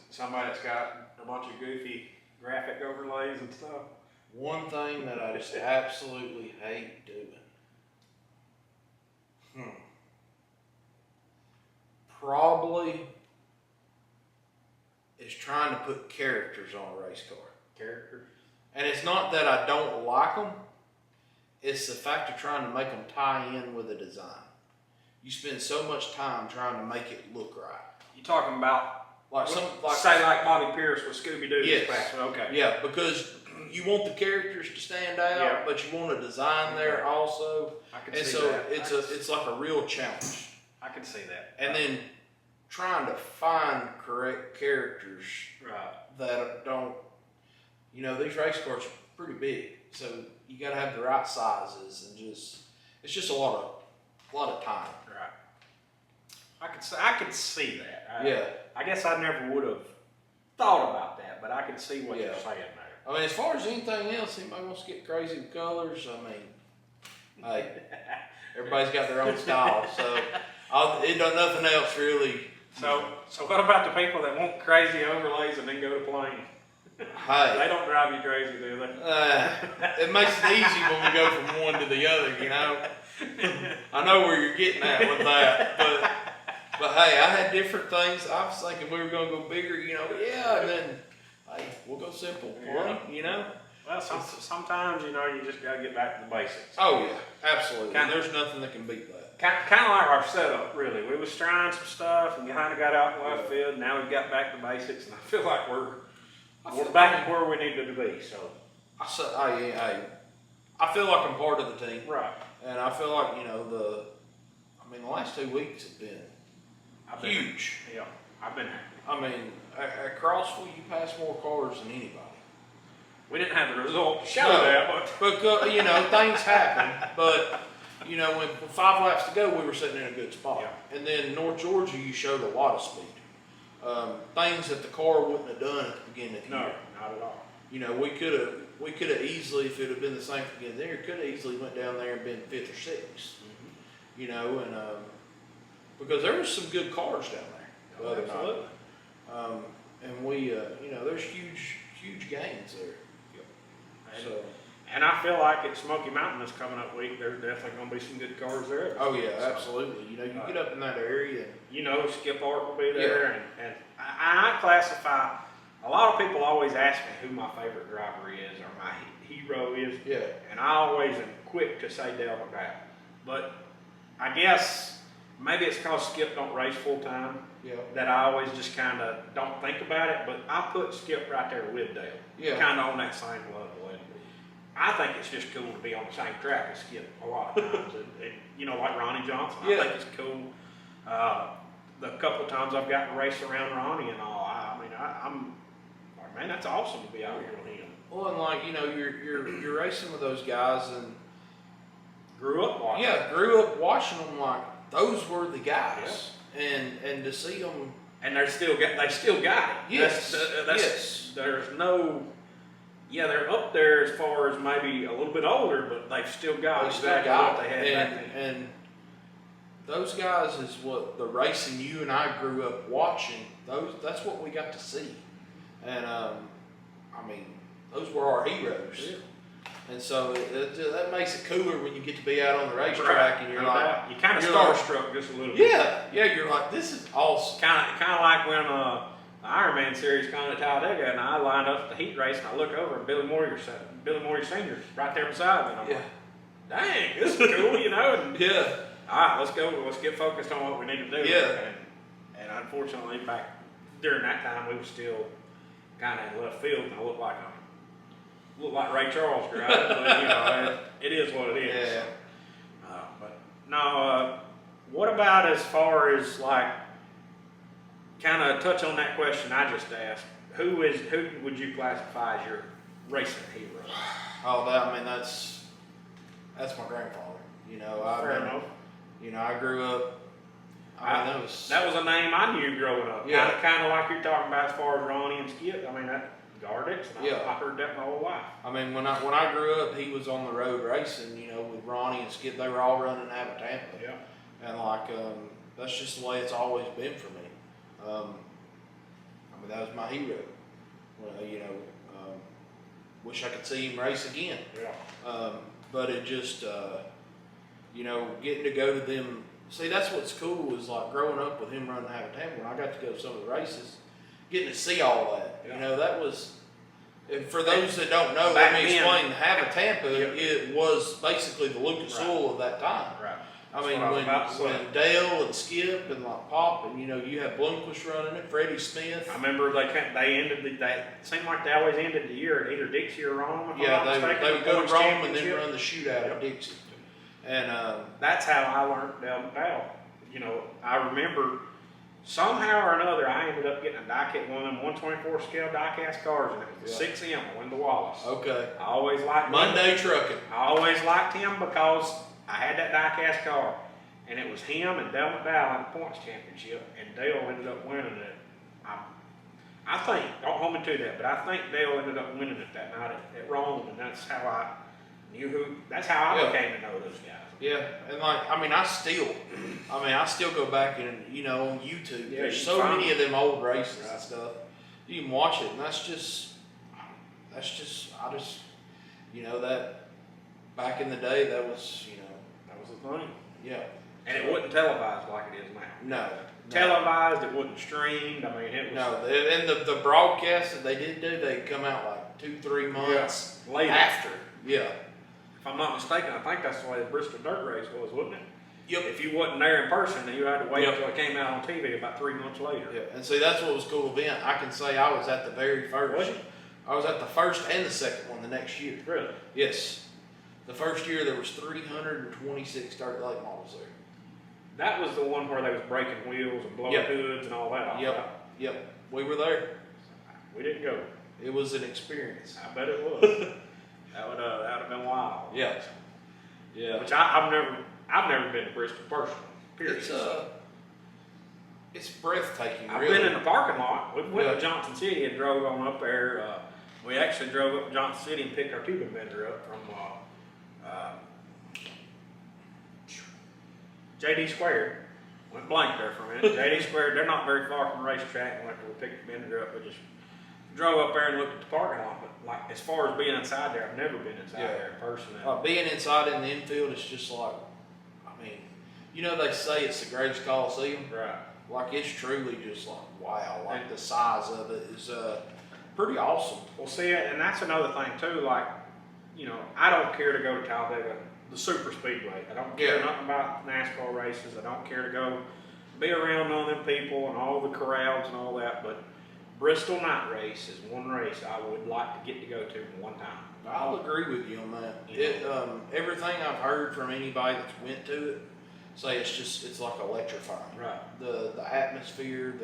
Speaker 1: Somebody that's got a bunch of goofy graphic overlays and stuff.
Speaker 2: One thing that I just absolutely hate doing. Probably is trying to put characters on a race car.
Speaker 1: Characters?
Speaker 2: And it's not that I don't like them. It's the fact of trying to make them tie in with a design. You spend so much time trying to make it look right.
Speaker 1: You talking about
Speaker 2: like
Speaker 1: Bobby Pierce with Scooby-Doo?
Speaker 2: Yes.
Speaker 1: Okay.
Speaker 2: Yeah, because you want the characters to stand out, but you want a design there also.
Speaker 1: I can
Speaker 2: and
Speaker 1: see
Speaker 2: so
Speaker 1: that.
Speaker 2: it's like a real challenge.
Speaker 1: I can see that.
Speaker 2: And then trying to find correct characters that don't, these race cars are pretty big, so you got to have the right sizes and it's just a lot of time.
Speaker 1: Right. I could see that.
Speaker 2: Yeah.
Speaker 1: I guess I never would have thought about that, but I can see what you're saying there.
Speaker 2: I mean, as far as anything else, anybody wants to get crazy with colors, I mean, hey, everybody's got their own style, so it does nothing else really.
Speaker 1: So what about the people that want crazy overlays and then go to plane?
Speaker 2: Hey,
Speaker 1: they don't drive you crazy, do they?
Speaker 2: It makes it easy when we go from one to the other, I know where you're getting at with that, but hey, I had different things. I was thinking we were going to go bigger, and then, hey, we'll go simple,
Speaker 1: Well, sometimes, you just got to get back to the basics.
Speaker 2: Oh, yeah, absolutely. There's nothing that can beat that.
Speaker 1: Kind of like our setup, really. We was trying some stuff and kind of got out in left field, and now we've got back to basics, and I feel like we're back where we needed to be. So
Speaker 2: I feel like I'm part of the team,
Speaker 1: right?
Speaker 2: And I feel like the last 2 weeks have been huge.
Speaker 1: Yeah, I've been happy.
Speaker 2: I mean, at Crossville, you pass more cars than anybody.
Speaker 1: We didn't have the result to show that,
Speaker 2: but things happen. But when 5 laps to go, we were sitting in a good spot. Yeah. And then North Georgia, you showed a lot of speed. Things that the car wouldn't have done at the beginning of the year.
Speaker 1: No, not at all.
Speaker 2: We could have easily, if it had been the same at the beginning of the year, could have easily went down there and been 5th or 6th. Mm-hmm. Because there was some good cars down there.
Speaker 1: Oh, absolutely.
Speaker 2: And we, there's huge gains there.
Speaker 1: Yep. And I feel like at Smoky Mountain this coming up week, there's definitely going to be some good cars there.
Speaker 2: Oh yeah, absolutely. You get up in that area.
Speaker 1: Skip Art will be there, and I classify. A lot of people always ask me who my favorite driver is or my hero is.
Speaker 2: Yeah.
Speaker 1: And I always am quick to say Dale McGrath. But I guess maybe it's because Skip don't race full time.
Speaker 2: Yeah.
Speaker 1: That I always just kind of don't think about it. But I put Skip right there with Dale.
Speaker 2: Yeah.
Speaker 1: Kind of on that same level. I think it's just cool to be on the same track as Skip a lot of times. and like Ronnie Johnson, I think it's cool. The couple of times I've gotten to race around Ronnie and all, I'm like, man, that's awesome to be out here with him.
Speaker 2: Well, and you're racing with those guys and
Speaker 1: grew up watching.
Speaker 2: Yeah, grew up watching them. Like those were the guys, and to see them,
Speaker 1: and they still got it.
Speaker 2: Yes,
Speaker 1: yes. There's no. Yeah, they're up there as far as maybe a little bit older, but they've still got exactly what they had back then.
Speaker 2: And those guys is what the racing you and I grew up watching. That's what we got to see. And those were our heroes.
Speaker 1: Yeah.
Speaker 2: And so that makes it cooler when you get to be out on the racetrack and you're like,
Speaker 1: you kind of starstruck just a little
Speaker 2: bit. Yeah, you're like, this is awesome.
Speaker 1: Kind of like when the Ironman series coming to Talladega, and I lined up the heat race, and I look over, and Billy Moyer Sr. right there beside me, and I'm like, dang, this is cool, And, all right, let's go. Let's get focused on what we need to do.
Speaker 2: Yeah.
Speaker 1: And unfortunately, back during that time, we were still kind of in left field, and I looked like Ray Charles driving, but it is what it is.
Speaker 2: Yeah.
Speaker 1: But no, what about as far as like? Kind of touch on that question I just asked. Who would you classify as your racing hero?
Speaker 2: Oh, that's my grandfather.
Speaker 1: Fair enough.
Speaker 2: I grew up I mean,
Speaker 1: that was a name I knew growing up.
Speaker 2: Yeah.
Speaker 1: Kind of like you're talking about as far as Ronnie and Skip. I mean, that Gardex.
Speaker 2: Yeah.
Speaker 1: I heard that my whole life.
Speaker 2: I mean, when I grew up, he was on the road racing, you know, with Ronnie and Skip. They were all running out of Tampa.
Speaker 1: Yeah.
Speaker 2: And like, that's just the way it's always been for me. I mean, that was my hero. Well, you know, wish I could see him race again.
Speaker 1: Yeah.
Speaker 2: But it just, you know, getting to go to them. See, that's what's cool is like growing up with him running out of Tampa. When I got to go to some of the races, getting to see all that.
Speaker 1: Yeah.
Speaker 2: You know, that was. And for those that don't know,
Speaker 1: Back
Speaker 2: let me
Speaker 1: then,
Speaker 2: explain. Have a Tampa,
Speaker 1: yeah.
Speaker 2: it was basically the Lucas
Speaker 1: Right.
Speaker 2: Oil of that time.
Speaker 1: Right.
Speaker 2: I
Speaker 1: That's
Speaker 2: mean,
Speaker 1: what I was about to say.
Speaker 2: when Dale and Skip and like Pop and you know you had Bloomquist running it, Freddie Smith.
Speaker 1: I remember they ended it seemed like they always ended the year at either Dixie or Rome. If I'm
Speaker 2: Yeah,
Speaker 1: not mistaken,
Speaker 2: they would go
Speaker 1: points
Speaker 2: to Rome and then
Speaker 1: championship.
Speaker 2: run the shootout at Dixie. And
Speaker 1: That's how I learned Dale McDowell. You know, I remember somehow or another I ended up getting a die-cast, one of them 124 scale die-cast cars, and it was the 6M, Wendell Wallace.
Speaker 2: okay,
Speaker 1: I always liked
Speaker 2: Monday trucking.
Speaker 1: I always liked him because I had that die-cast car, and it was him and Dale McDowell in the points championship, and Dale ended up winning it. I think, don't hold me to that, but I think Dale ended up winning it that night at Rome, and that's how I knew that's how I
Speaker 2: Yeah.
Speaker 1: became to know those guys.
Speaker 2: Yeah, and like I mean, I still go back and you know on YouTube.
Speaker 1: Yeah,
Speaker 2: There's
Speaker 1: you
Speaker 2: so
Speaker 1: find
Speaker 2: many of them old races
Speaker 1: Right.
Speaker 2: and stuff. You can watch it, and that's just you know that back in the day that was you know
Speaker 1: That was the thing.
Speaker 2: yeah.
Speaker 1: And it wasn't televised like it is now.
Speaker 2: No.
Speaker 1: Televised, it wasn't streamed. I mean, it was
Speaker 2: No, and the broadcasts that they did do, they come out like 2-3 months
Speaker 1: later.
Speaker 2: after. Yeah.
Speaker 1: If I'm not mistaken, I think that's the way the Bristol Dirt Race was, wasn't it?
Speaker 2: Yep.
Speaker 1: If you wasn't there in person, then you had to wait
Speaker 2: Yep.
Speaker 1: until it came out on TV about 3 months later.
Speaker 2: Yeah, and see that's what was cool event. I can say I was at the very first.
Speaker 1: Was you?
Speaker 2: I was at the first and the second one the next year.
Speaker 1: Really?
Speaker 2: Yes. The first year there was 326 dirt late models there.
Speaker 1: That was the one where they was breaking wheels and blowing
Speaker 2: Yep.
Speaker 1: hoods and all that off.
Speaker 2: Yep.
Speaker 1: right?
Speaker 2: Yep. We were there.
Speaker 1: We didn't go.
Speaker 2: It was an experience.
Speaker 1: I bet it was. that would have been wild.
Speaker 2: Yeah. Yeah.
Speaker 1: Which I've never been to Bristol personally. Period.
Speaker 2: It's breathtaking.
Speaker 1: I've
Speaker 2: really.
Speaker 1: been in the parking lot. We went
Speaker 2: Yeah.
Speaker 1: to Johnson City and drove on up there. We actually drove up to Johnson City and picked our tubing bender up from JD Squared. Went blank there for a minute. JD Squared, they're not very far from the racetrack. And after we picked the bender up, we just drove up there and looked at the parking lot. But like as far as being inside there, I've never been inside
Speaker 2: Yeah.
Speaker 1: there in person.
Speaker 2: Being inside in the infield is just like, I mean, you know they say it's the greatest Coliseum.
Speaker 1: Right.
Speaker 2: Like it's truly just like wow. Like the size of it is pretty awesome.
Speaker 1: Well, see, and that's another thing too. Like, you know, I don't care to go to Talladega, the super speedway. I don't care
Speaker 2: Yeah.
Speaker 1: nothing about NASCAR races. I don't care to go be around all them people and all the crowds and all that. But Bristol Night Race is one race I would like to get to go to one time.
Speaker 2: I'll agree with you on that.
Speaker 1: Yeah.
Speaker 2: It everything I've heard from anybody that's went to it say it's like electrifying.
Speaker 1: Right.
Speaker 2: The atmosphere,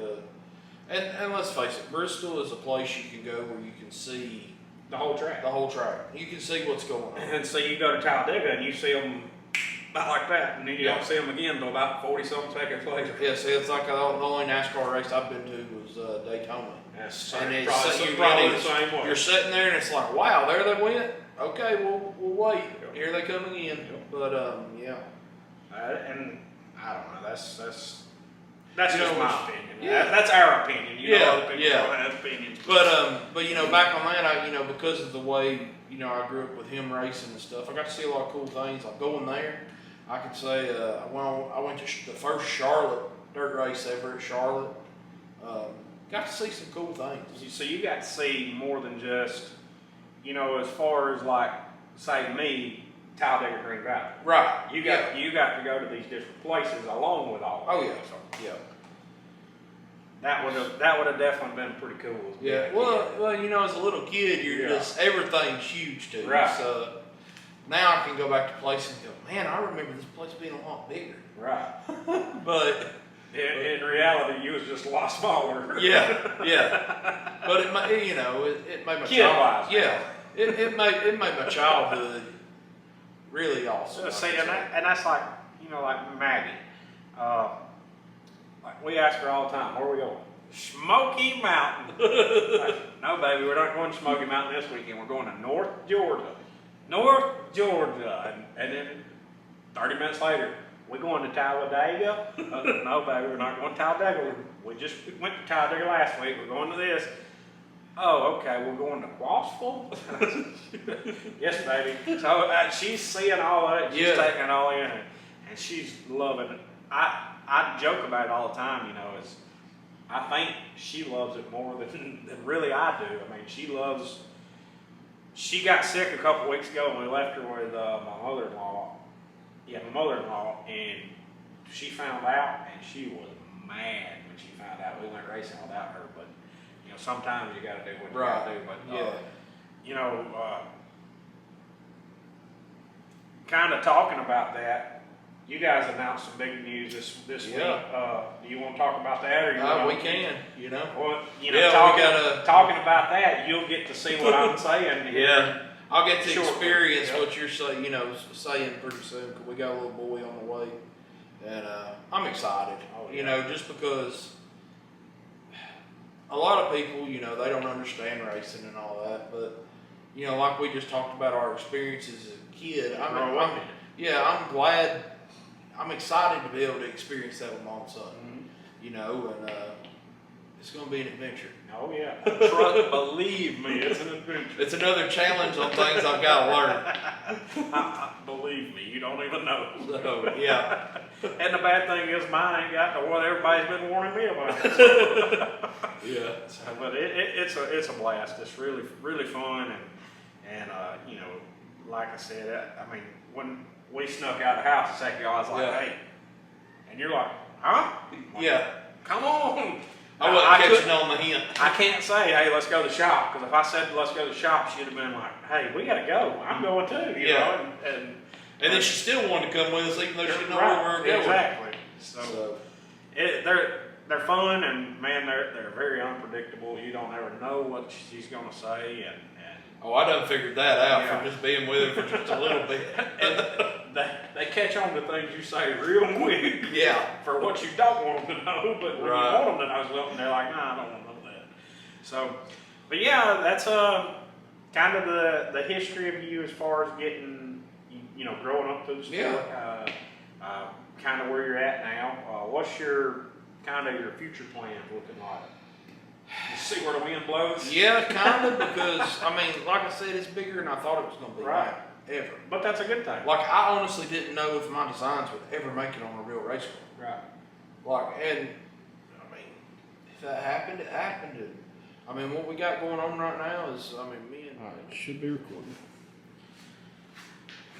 Speaker 2: and let's face it, Bristol is a place you can go where you can see
Speaker 1: The whole track.
Speaker 2: the whole track. You can see what's going on.
Speaker 1: And so you go to Talladega and you see them about like that, and then you
Speaker 2: Yeah.
Speaker 1: don't see them again until about 40-something seconds later.
Speaker 2: Yeah, see, it's like the only NASCAR race I've been to was Daytona.
Speaker 1: That's
Speaker 2: And it's
Speaker 1: probably the same way.
Speaker 2: You're sitting there and it's like, wow, there they went. Okay, we'll wait.
Speaker 1: Yep.
Speaker 2: Here they come again.
Speaker 1: Yep.
Speaker 2: But yeah.
Speaker 1: And I don't know. That's
Speaker 2: You
Speaker 1: just
Speaker 2: know,
Speaker 1: my opinion.
Speaker 2: yeah.
Speaker 1: That's our opinion. You know,
Speaker 2: Yeah,
Speaker 1: other people
Speaker 2: yeah.
Speaker 1: don't have opinions.
Speaker 2: But you know, back on that, because of the way I grew up with him racing and stuff, I got to see a lot of cool things. Like going there, I could say I went to the first Charlotte dirt race ever at Charlotte. Got to see some cool things.
Speaker 1: So you got to see more than just, as far as like, say me, Talladega Green Valley.
Speaker 2: Right.
Speaker 1: You got to go to these different places along with all.
Speaker 2: Oh
Speaker 1: that.
Speaker 2: yeah.
Speaker 1: So
Speaker 2: Yeah.
Speaker 1: that would have definitely been pretty cool.
Speaker 2: Yeah. Well, as a little kid, you're
Speaker 1: Yeah.
Speaker 2: just everything's huge to you.
Speaker 1: Right.
Speaker 2: So now I can go back to places and go, man, I remember this place being a lot bigger.
Speaker 1: Right.
Speaker 2: But
Speaker 1: In reality, you was just a lot smaller.
Speaker 2: yeah. But it made my
Speaker 1: Kid-wise,
Speaker 2: yeah. It made my childhood really awesome.
Speaker 1: See, and that's like, like Maggie. Like we ask her all the time, where are we going? Smoky Mountain. Like, no, baby, we're not going to Smoky Mountain this weekend. We're going to North Georgia. North Georgia. And then 30 minutes later, we're going to Talladega. No, baby, we're not going to Talladega. We just went to Talladega last week. We're going to this. Oh, okay, we're going to Crossville? Yes, baby. So she's seeing all of it. She's taking it all in, and she's loving it. I joke about it all the time, you know, I think she loves it more than really I do. I mean, she got sick a couple weeks ago and we left her with my mother-in-law. Yeah, my mother-in-law, and she found out and she was mad when she found out. We went racing without her, but you know, sometimes you gotta do what you gotta do. But you know, kind of talking about that, you guys announced some big news this week. Do you want to talk about that, or
Speaker 2: we can? You know.
Speaker 1: Well, you know, talking about that, you'll get to see what I'm saying.
Speaker 2: Yeah, I'll get to experience what you're saying. You know, saying pretty soon. Cause we got a little boy on the way, and I'm excited. You know, just because a lot of people, you know, they don't understand racing and all that, but you know, like we just talked about our experiences as a kid. I'm glad. I'm excited to be able to experience that with my own son, you know, and it's going to be an adventure.
Speaker 1: Oh yeah, believe me, it's an adventure.
Speaker 2: It's another challenge on things I've got to learn.
Speaker 1: Believe me, you don't even know.
Speaker 2: So, yeah.
Speaker 1: And the bad thing is mine ain't got to what everybody's been warning me about.
Speaker 2: Yeah.
Speaker 1: So, but it's a blast. It's really fun, and you know, like I said, I mean, when we snuck out of the house a second ago, I was like, hey, and you're like, huh?
Speaker 2: Yeah.
Speaker 1: Come on.
Speaker 2: I wasn't catching on the hint.
Speaker 1: I can't say, hey, let's go to the shop, because if I said let's go to the shop, she'd have been like, hey, we got to go. I'm going too, you know. And
Speaker 2: then she still wanted to come with us, even though she didn't know where we were going.
Speaker 1: Exactly. So they're fun, and man, they're very unpredictable. You don't ever know what she's going to say, and
Speaker 2: I done figured that out from just being with her for just a little bit.
Speaker 1: And they catch on to things you say real quick.
Speaker 2: Yeah.
Speaker 1: For what you don't want them to know, but when you want them to know something, they're like, nah, I don't want to know that. So, but yeah, that's kind of the history of you as far as getting, you know, growing up through the sport. Kind of where you're at now. What's your kind of your future plans looking like? You see where the wind blows?
Speaker 2: Yeah, kind of, because, I mean, like I said, it's bigger than I thought it was going to be.
Speaker 1: Right.
Speaker 2: Ever.
Speaker 1: But that's a good thing.
Speaker 2: Like, I honestly didn't know if my designs would ever make it on a real race car.
Speaker 1: Right.
Speaker 2: Like, and, I mean, if that happened, it happened. And, I mean, what we got going on right now is, I mean, me and...
Speaker 3: All right, it should be recording.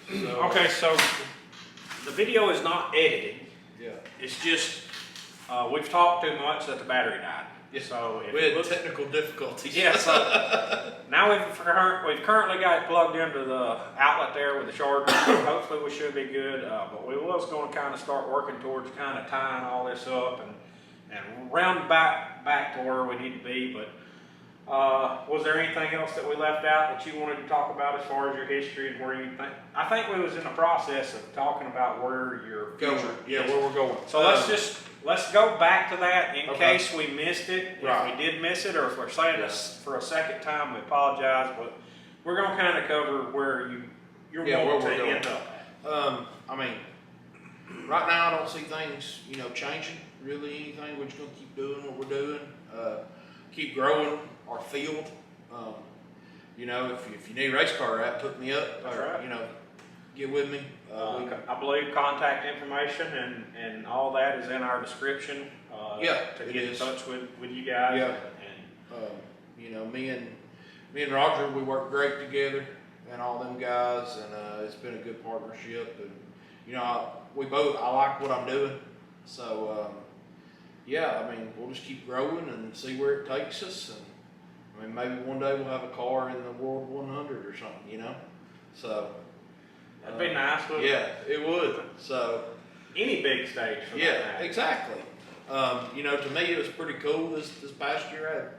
Speaker 2: So,
Speaker 1: okay, so the video is not edited.
Speaker 2: Yeah.
Speaker 1: It's just, we've talked too much that the battery died.
Speaker 2: Yeah.
Speaker 1: So
Speaker 2: we had technical difficulties.
Speaker 1: Yeah, so now we've currently got it plugged into the outlet there with the charger. Hopefully we should be good, but we was going to kind of start working towards kind of tying all this up and round back to where we need to be. But was there anything else that we left out that you wanted to talk about as far as your history and where you think? I think we was in the process of talking about where your future.
Speaker 2: Yeah, where we're going.
Speaker 1: So let's go back to that in case we missed it. If we did miss it, or if we're saying this for a second time, we apologize. But we're going to kind of cover where you're going to end up.
Speaker 2: I mean, right now I don't see things, you know, changing really anything. We're just going to keep doing what we're doing. Keep growing our field. You know, if you need a race car rap, put me up.
Speaker 1: That's right.
Speaker 2: You know, get with me.
Speaker 1: I believe contact information and all that is in our description. To get in touch with you guys.
Speaker 2: Yeah. You know, me and Roger, we work great together, and all them guys, and it's been a good partnership. And you know, I like what I'm doing. So yeah, I mean, we'll just keep growing and see where it takes us. And I mean, maybe one day we'll have a car in the World 100 or something, you know. So
Speaker 1: that'd be nice.
Speaker 2: Yeah, it would. So
Speaker 1: any big stage. For that.
Speaker 2: Exactly. You know, to me it was pretty cool. This past year I had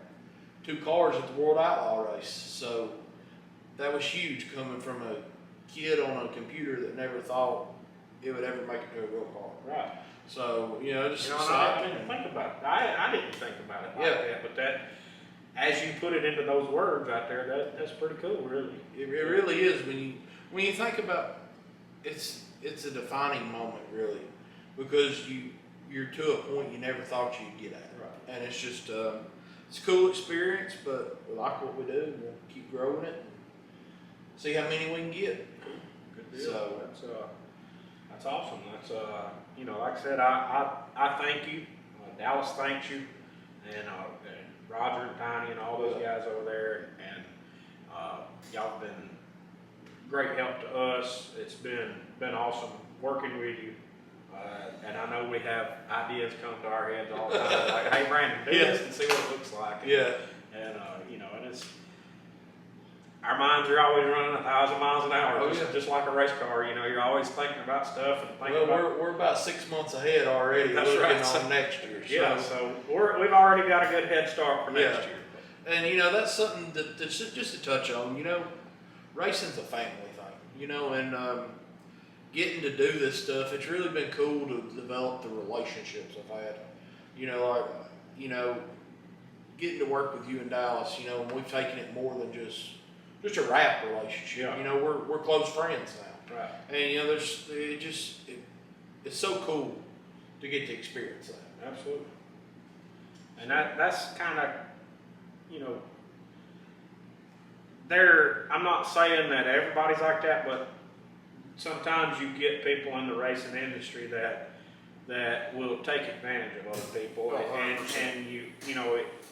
Speaker 2: 2 cars at the World Outlaw race, so that was huge coming from a kid on a computer that never thought it would ever make it to a real car.
Speaker 1: Right.
Speaker 2: So, just
Speaker 1: I didn't think about it. I didn't think about it like that, but that, as you put it into those words right there, that's pretty cool, really.
Speaker 2: It really is when you think about it's a defining moment, really, because you're to a point you never thought you'd get at,
Speaker 1: right.
Speaker 2: And it's just it's a cool experience, but we like what we do. We'll keep growing it, and see how many we can get.
Speaker 1: Good deal.
Speaker 2: So
Speaker 1: that's awesome. That's like I said, I thank you. Dallas thanks you, and Roger and Tiny and all those guys over there, and y'all have been great help to us. It's been awesome working with you. And I know we have ideas come to our heads all the time, like, hey, Brandon, do this and see what it looks like. And and it's, our minds are always running 1,000 miles an hour, just like a race car. You're always thinking about stuff and thinking
Speaker 2: we're about 6 months ahead already.
Speaker 1: That's
Speaker 2: looking
Speaker 1: right.
Speaker 2: on next year.
Speaker 1: So we've already got a good head start for next year.
Speaker 2: And that's something that's just to touch on. Racing's a family thing. And getting to do this stuff, it's really been cool to develop the relationships I've had. Getting to work with you in Dallas, and we've taken it more than just a rap relationship.
Speaker 1: Yeah.
Speaker 2: We're close friends now.
Speaker 1: Right.
Speaker 2: And it's so cool to get to experience that.
Speaker 1: Absolutely. And that's kind of, I'm not saying that everybody's like that, but sometimes you get people in the racing industry that will take advantage of other people, and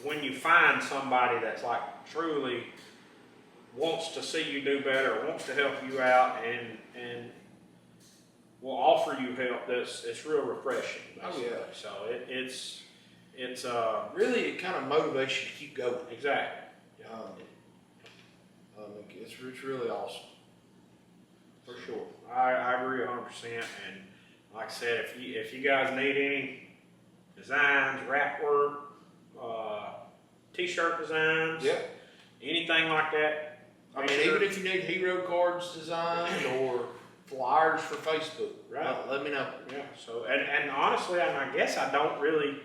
Speaker 1: when you find somebody that's like truly wants to see you do better, wants to help you out, and will offer you help, it's real refreshing. Basically.
Speaker 2: Oh yeah.
Speaker 1: So it's
Speaker 2: really, it kind of motivates you to keep going.
Speaker 1: Exactly.
Speaker 2: It's really awesome. For sure.
Speaker 1: I agree 100%. And like I said, if you guys need any designs, wrap work, t-shirt designs, anything like that.
Speaker 2: Even if you need hero cards designed or flyers for Facebook, let me know.
Speaker 1: Yeah. So and honestly, I guess I don't really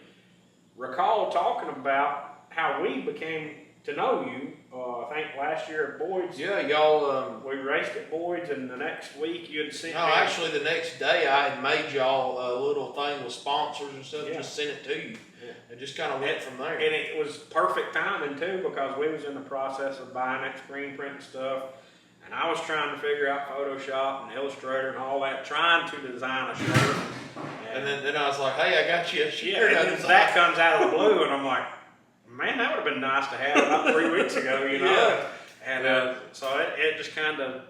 Speaker 1: recall talking about how we became to know you. I think last year at Boyd's.
Speaker 2: Yeah, y'all.
Speaker 1: We raced at Boyd's, and the next week you had sent.
Speaker 2: No, actually, the next day I had made y'all a little thing with sponsors and stuff. Just sent it to you, and just kind of went from there.
Speaker 1: And it was perfect timing too, because we was in the process of buying that screen print stuff, and I was trying to figure out Photoshop and Illustrator and all that, trying to design a shirt.
Speaker 2: And then I was like, hey, I got you a shirt.
Speaker 1: Yeah, and that comes out of the blue, and I'm like, man, that would have been nice to have about 3 weeks ago,
Speaker 2: Yeah.
Speaker 1: And so it just kind of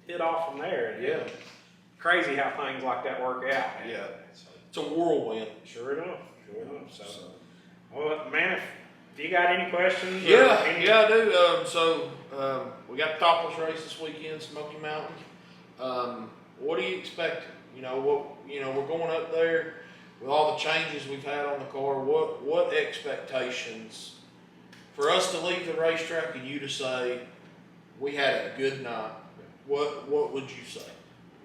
Speaker 1: hit off from there. And crazy how things like that work out. Man.
Speaker 2: Yeah. It's a whirlwind.
Speaker 1: Sure enough. So, well, man, if you got any questions?
Speaker 2: Yeah, I do. We got the topless race this weekend, Smoky Mountain. What are you expecting? We're going up there with all the changes we've had on the car. What expectations for us to leave the racetrack and you to say we had a good night? What would you say?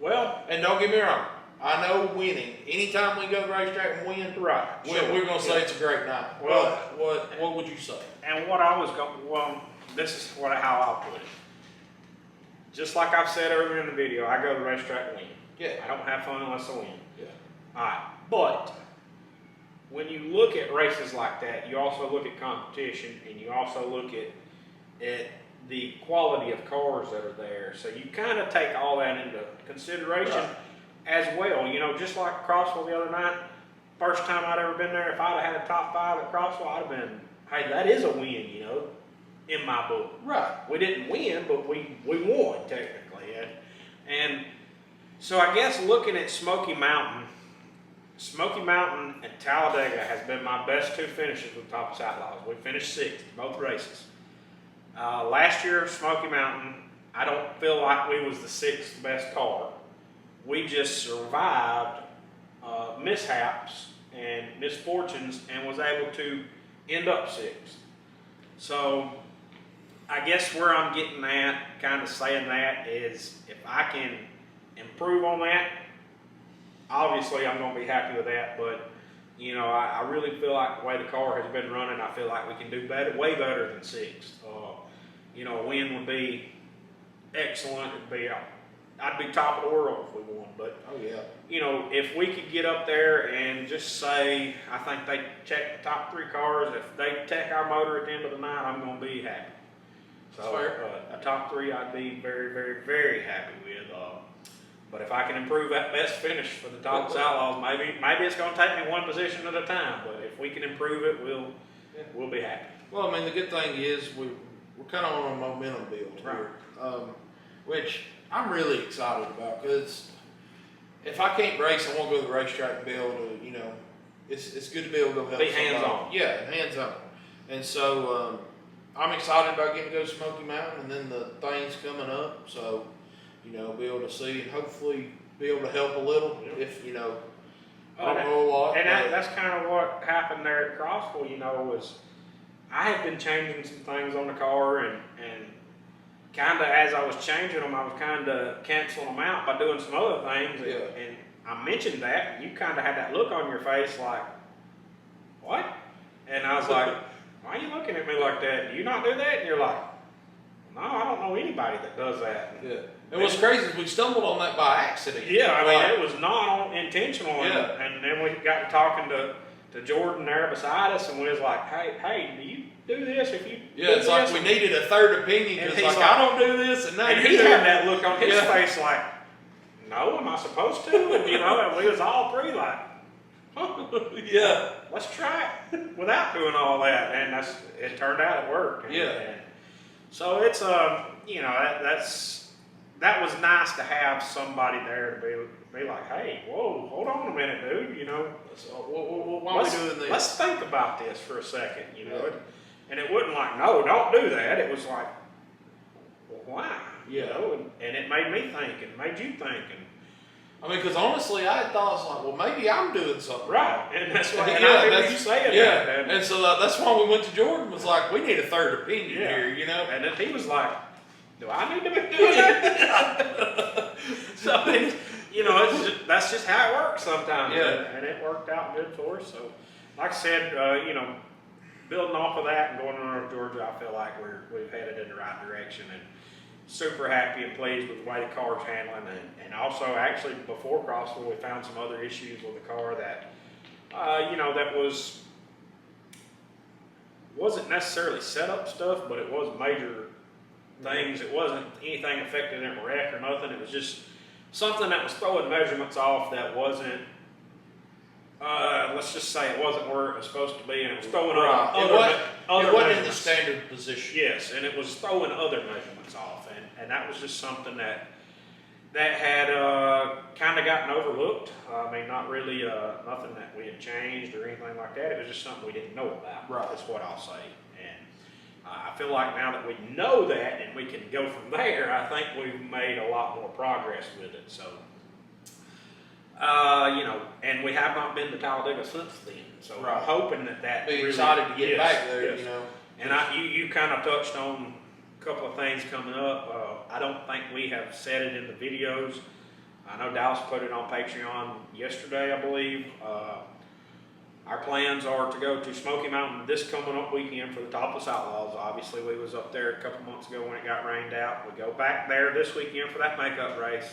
Speaker 1: Well,
Speaker 2: and don't get me wrong, I know winning. Anytime we go to the racetrack and win, we're going to say it's a great night. Well, what would you say?
Speaker 1: And what I was going, this is how I'll put it. Just like I've said earlier in the video, I go to the racetrack and win.
Speaker 2: Yeah.
Speaker 1: I don't have fun unless I win.
Speaker 2: Yeah.
Speaker 1: All right. But when you look at races like that, you also look at competition, and you also look at the quality of cars that are there. So you kind of take all that into consideration as well. Just like Crossville the other night, first time I'd ever been there, if I'd have had a top 5 at Crossville, I'd have been, hey, that is a win, in my book.
Speaker 2: Right.
Speaker 1: We didn't win, but we won, technically. And so I guess looking at Smoky Mountain and Talladega has been my best 2 finishes with Topless Outlaws. We finished 6th both races. Last year, Smoky Mountain, I don't feel like we was the 6th best car. We just survived mishaps and misfortunes and was able to end up 6th. So I guess where I'm getting at, kind of saying that, is if I can improve on that, obviously I'm going to be happy with that, but you know, I really feel like the way the car has been running, I feel like we can do better, way better than 6th. You know, a win would be excellent. It'd be, I'd be top of the world if we won. But
Speaker 2: oh yeah,
Speaker 1: you know, if we could get up there and just say, I think they check the top 3 cars. If they check our motor at the end of the night, I'm going to be happy. So a top 3, I'd be very, very, very happy with. But if I can improve that best finish for the Talbot Outlaws, maybe it's going to take me one position at a time. But if we can improve it, we'll be happy.
Speaker 2: Well, I mean, the good thing is we're kind of on a momentum build here, which I'm really excited about, because if I can't race, I want to go to the racetrack and be able to, you know, it's good to be able to go help.
Speaker 1: Be hands on.
Speaker 2: Yeah, hands on. And so I'm excited about getting to go to Smoky Mountain, and then the things coming up. So, you know, be able to see and hopefully be able to help a little, if, you know, I don't know a lot.
Speaker 1: And that's kind of what happened there at Crossville, you know, was I had been changing some things on the car, and kind of as I was changing them, I was kind of canceling them out by doing some other things. And I mentioned that, and you kind of had that look on your face like, what? And I was like, why are you looking at me like that? Do you not do that? And you're like, no, I don't know anybody that does that.
Speaker 2: Yeah. And what's crazy is we stumbled on that by accident.
Speaker 1: Yeah, I mean, it was not intentional.
Speaker 2: Yeah.
Speaker 1: And then we got to talking to Jordan there beside us, and we was like, hey, do you do this? If you
Speaker 2: it's like we needed a third opinion, because like, I don't do this, and now
Speaker 1: and he had that look on his face like, no, am I supposed to? And you know, and we was all 3 like, let's try it without doing all that. And it turned out it worked. And so it's you know, that was nice to have somebody there to be like, hey, whoa, hold on a minute, dude. You know,
Speaker 2: why are we doing this?
Speaker 1: Let's think about this for a second. You know, and it wasn't like, no, don't do that. It was like, well, why? You know, and it made me think, and made you think, and
Speaker 2: I mean, because honestly, I thought, it's like, well, maybe I'm doing something
Speaker 1: right, and that's why I heard you saying that.
Speaker 2: And so that's why we went to Jordan. Was like, we need a third opinion here, you know.
Speaker 1: And then he was like, do I need to be doing that? So you know, that's just how it works sometimes. And it worked out good for us. So, like I said, you know, building off of that and going to North Georgia, I feel like we've headed in the right direction, and super happy and pleased with the way the car's handling. And also, actually, before Crossville, we found some other issues with the car that, you know, that wasn't necessarily setup stuff, but it was major things. It wasn't anything affecting a wreck or nothing. It was just something that was throwing measurements off that wasn't, let's just say it wasn't where it was supposed to be, and it was throwing
Speaker 2: it wasn't in the standard position.
Speaker 1: Yes, and it was throwing other measurements off, and that was just something that had kind of gotten overlooked. I mean, not really nothing that we had changed or anything like that. It was just something we didn't know about.
Speaker 2: Right.
Speaker 1: That's what I'll say. And I feel like now that we know that and we can go from there, I think we've made a lot more progress with it. So, you know, and we have not been to Talladega since then. So I'm hoping that
Speaker 2: be
Speaker 1: really,
Speaker 2: excited to get back there. You know,
Speaker 1: and you kind of touched on a couple of things coming up. I don't think we have said it in the videos. I know Dallas put it on Patreon yesterday, I believe. Our plans are to go to Smoky Mountain this coming up weekend for the Topless Outlaws. Obviously, we was up there a couple months ago when it got rained out. We go back there this weekend for that makeup race.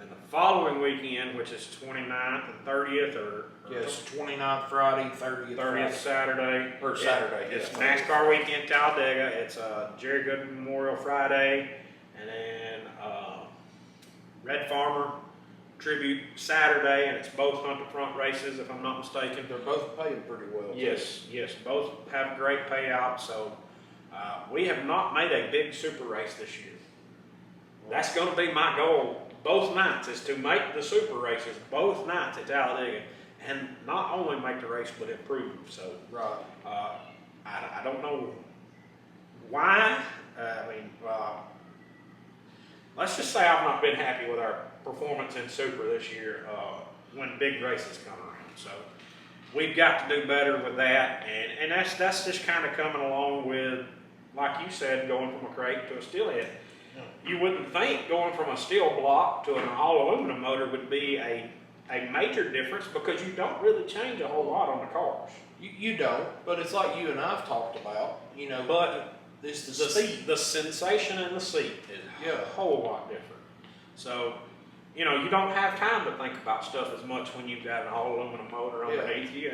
Speaker 1: And the following weekend, which is 29th and 30th, or
Speaker 2: yes, 29th Friday, 30th
Speaker 1: Saturday.
Speaker 2: Or Saturday.
Speaker 1: It's NASCAR weekend Talladega. It's Jerry Goodman Memorial Friday, and then Red Farmer Tribute Saturday, and it's both Hunt to Front races, if I'm not mistaken.
Speaker 2: They're both paying pretty well.
Speaker 1: Yes, both have great payouts. So we have not made a big super race this year. That's going to be my goal both nights, is to make the super races both nights at Talladega, and not only make the race but improve. So I don't know why. I mean, let's just say I've not been happy with our performance in super this year when big races come around. So we've got to do better with that, and that's just kind of coming along with, like you said, going from a crate to a steelhead. You wouldn't think going from a steel block to an all aluminum motor would be a a major difference because you don't really change a whole lot on the cars.
Speaker 2: You don't, but it's like you and I've talked about, you know.
Speaker 1: But
Speaker 2: this
Speaker 1: the sensation in the seat is a whole lot different. So, you know, you don't have time to think about stuff as much when you've got an all aluminum motor underneath you.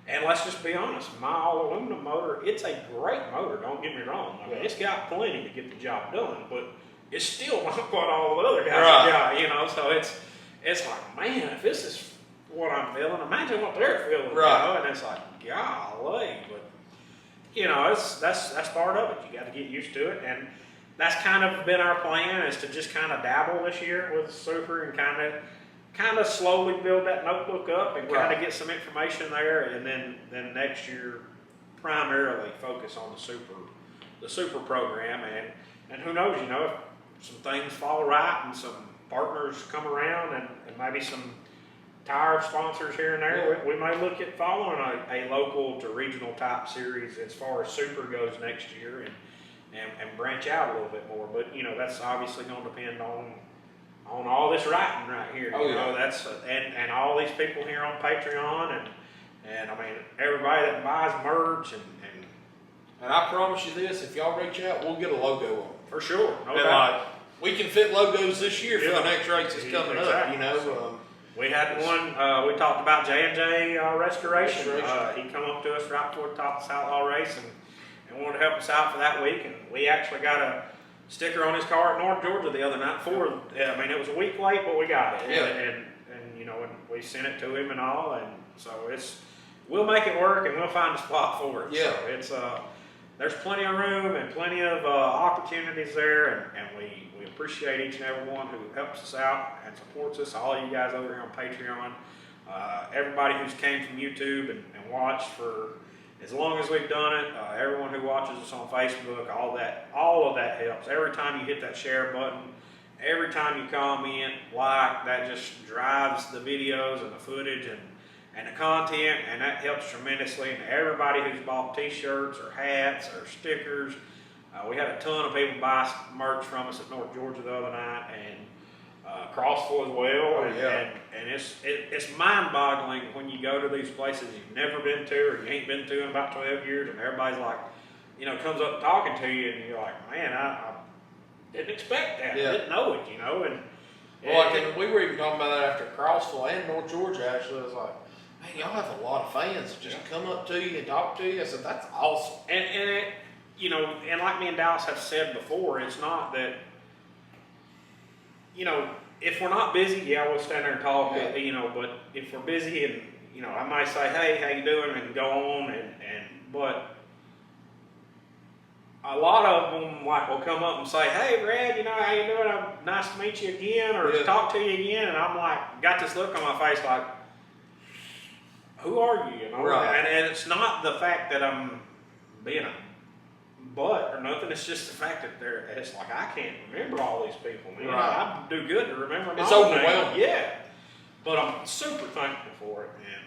Speaker 1: And let's just be honest, my all aluminum motor, it's a great motor. Don't get me wrong. I mean, it's got plenty to get the job done, but it's still not what all the other guys have got. You know, so it's like, man, if this is what I'm feeling, imagine what they're feeling.
Speaker 2: Right.
Speaker 1: You know? And it's like, golly, but you know, that's part of it. You got to get used to it, and that's kind of been our plan, is to just kind of dabble this year with Super and kind of slowly build that notebook up and kind of get some information there, and then next year primarily focus on the Super program, and who knows, you know, if some things fall right and some partners come around and maybe some tire sponsors here and there, we may look at following a local to regional type series as far as Super goes next year, and branch out a little bit more. But you know, that's obviously going to depend on all this writing right here. You know, that's and all these people here on Patreon, and I mean everybody that buys merch and
Speaker 2: I promise you this: if y'all reach out, we'll get a logo on
Speaker 1: for sure. No doubt.
Speaker 2: We can fit logos this year for the next race that's coming up. You know.
Speaker 1: We had one, we talked about J&J Restoration. He come up to us right before the top of the Southlaw race and wanted to help us out for that week. And we actually got a sticker on his car at North Georgia the other night. I mean, it was a week late, but we got it. And you know, and we sent it to him and all. And so we'll make it work, and we'll find a spot for it.
Speaker 2: Yeah.
Speaker 1: So it's, there's plenty of room and plenty of opportunities there, and we appreciate each and every one who helps us out and supports us, all you guys over here on Patreon, everybody who's came from YouTube and watched for as long as we've done it, everyone who watches us on Facebook, all of that helps. Every time you hit that share button, every time you comment, like, that just drives the videos and the footage and the content, and that helps tremendously. And everybody who's bought t-shirts or hats or stickers, we had a ton of people buy merch from us at North Georgia the other night, and Crossville as well. And it's mind-boggling when you go to these places you've never been to or you ain't been to in about 12 years, and everybody's like, you know, comes up talking to you, and you're like, man, I didn't expect that. I didn't know it, you know. And
Speaker 2: we were even talking about that after Crossville and North Georgia. Actually, I was like, man, y'all have a lot of fans that just come up to you and talk to you. I said, that's awesome.
Speaker 1: And it, you know, and like me and Dallas have said before, it's not that, you know, if we're not busy, we'll stand there and talk, you know, but if we're busy and, you know, I might say, hey, how you doing, and go on, but a lot of them, like, will come up and say, hey, Brad, you know, how you doing? Nice to meet you again, or talk to you again, and I'm like, got this look on my face like, who are you? You know? And it's not the fact that I'm being a butt or nothing. It's just the fact that it's like, I can't remember all these people, man. I do good to remember them.
Speaker 2: It's overwhelming.
Speaker 1: Yeah. But I'm super thankful for it. And,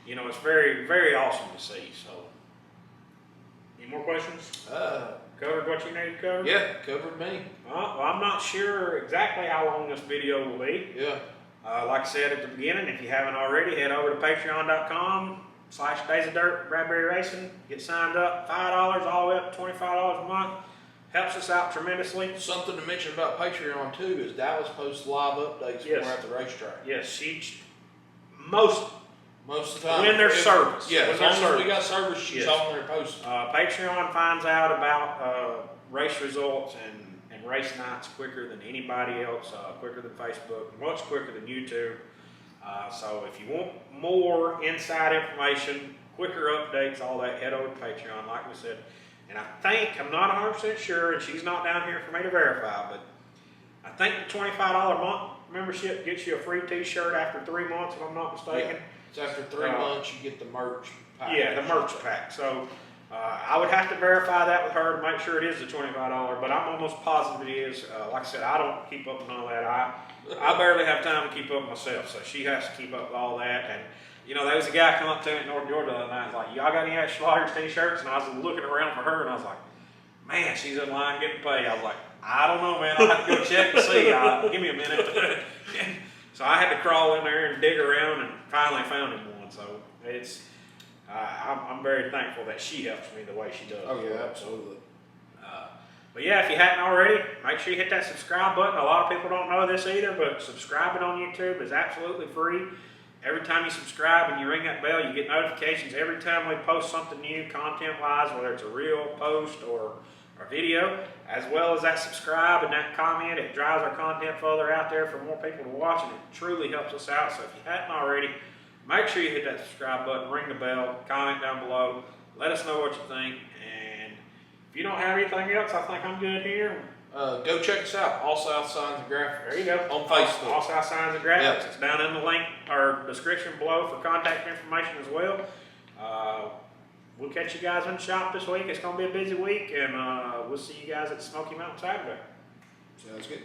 Speaker 1: you know, it's very, very awesome to see. So, any more questions? Covered what you need to cover?
Speaker 2: Yeah, covered me.
Speaker 1: Well, I'm not sure exactly how long this video will be.
Speaker 2: Yeah.
Speaker 1: Like I said at the beginning, if you haven't already, head over to patreon.com/Days of Dirt Bradbury Racing. Get signed up, $5 all the way up to $25 a month. Helps us out tremendously.
Speaker 2: Something to mention about Patreon too is Dallas posts live updates when we're at the racetrack.
Speaker 1: Yes, most of the time. When there's service.
Speaker 2: Yeah, as long as we got service, she's on there posting.
Speaker 1: Patreon finds out about race results and race nights quicker than anybody else, quicker than Facebook, much quicker than YouTube. So if you want more inside information, quicker updates, all that, head over to Patreon, like we said. And I think, I'm not 100% sure, and she's not down here for me to verify, but I think the $25 a month membership gets you a free t-shirt after 3 months, if I'm not mistaken.
Speaker 2: Yeah. It's after 3 months you get the merch pack.
Speaker 1: Yeah, the merch pack. So I would have to verify that with her to make sure it is the $25, but I'm almost positive it is. Like I said, I don't keep up with none of that. I barely have time to keep up with myself, so she has to keep up with all that. And you know, there was a guy come up to me at North Georgia the other night. He's like, y'all got any extra Sliders t-shirts? And I was looking around for her, and I was like, man, she's in line getting paid. I was like, I don't know, man. I'll have to go check and see. Give me a minute. So I had to crawl in there and dig around and finally found him one. So it's, I'm very thankful that she helps me the way she does.
Speaker 2: Oh yeah, absolutely.
Speaker 1: But yeah, if you hadn't already, make sure you hit that subscribe button. A lot of people don't know this either, but subscribing on YouTube is absolutely free. Every time you subscribe and you ring that bell, you get notifications every time we post something new content-wise, whether it's a reel, post, or a video, as well as that subscribe and that comment. It drives our content further out there for more people to watch, and it truly helps us out. So if you hadn't already, make sure you hit that subscribe button, ring the bell, comment down below, let us know what you think. And if you don't have anything else, I think I'm good here.
Speaker 2: Go check us out, Allsouth Signs and Graffix.
Speaker 1: There you go.
Speaker 2: On Facebook.
Speaker 1: Allsouth Signs and Graffix.
Speaker 2: Yep.
Speaker 1: It's down in the link or description below for contact information as well. We'll catch you guys in the shop this week. It's going to be a busy week, and we'll see you guys at Smoky Mountain Saturday.
Speaker 2: Sounds good.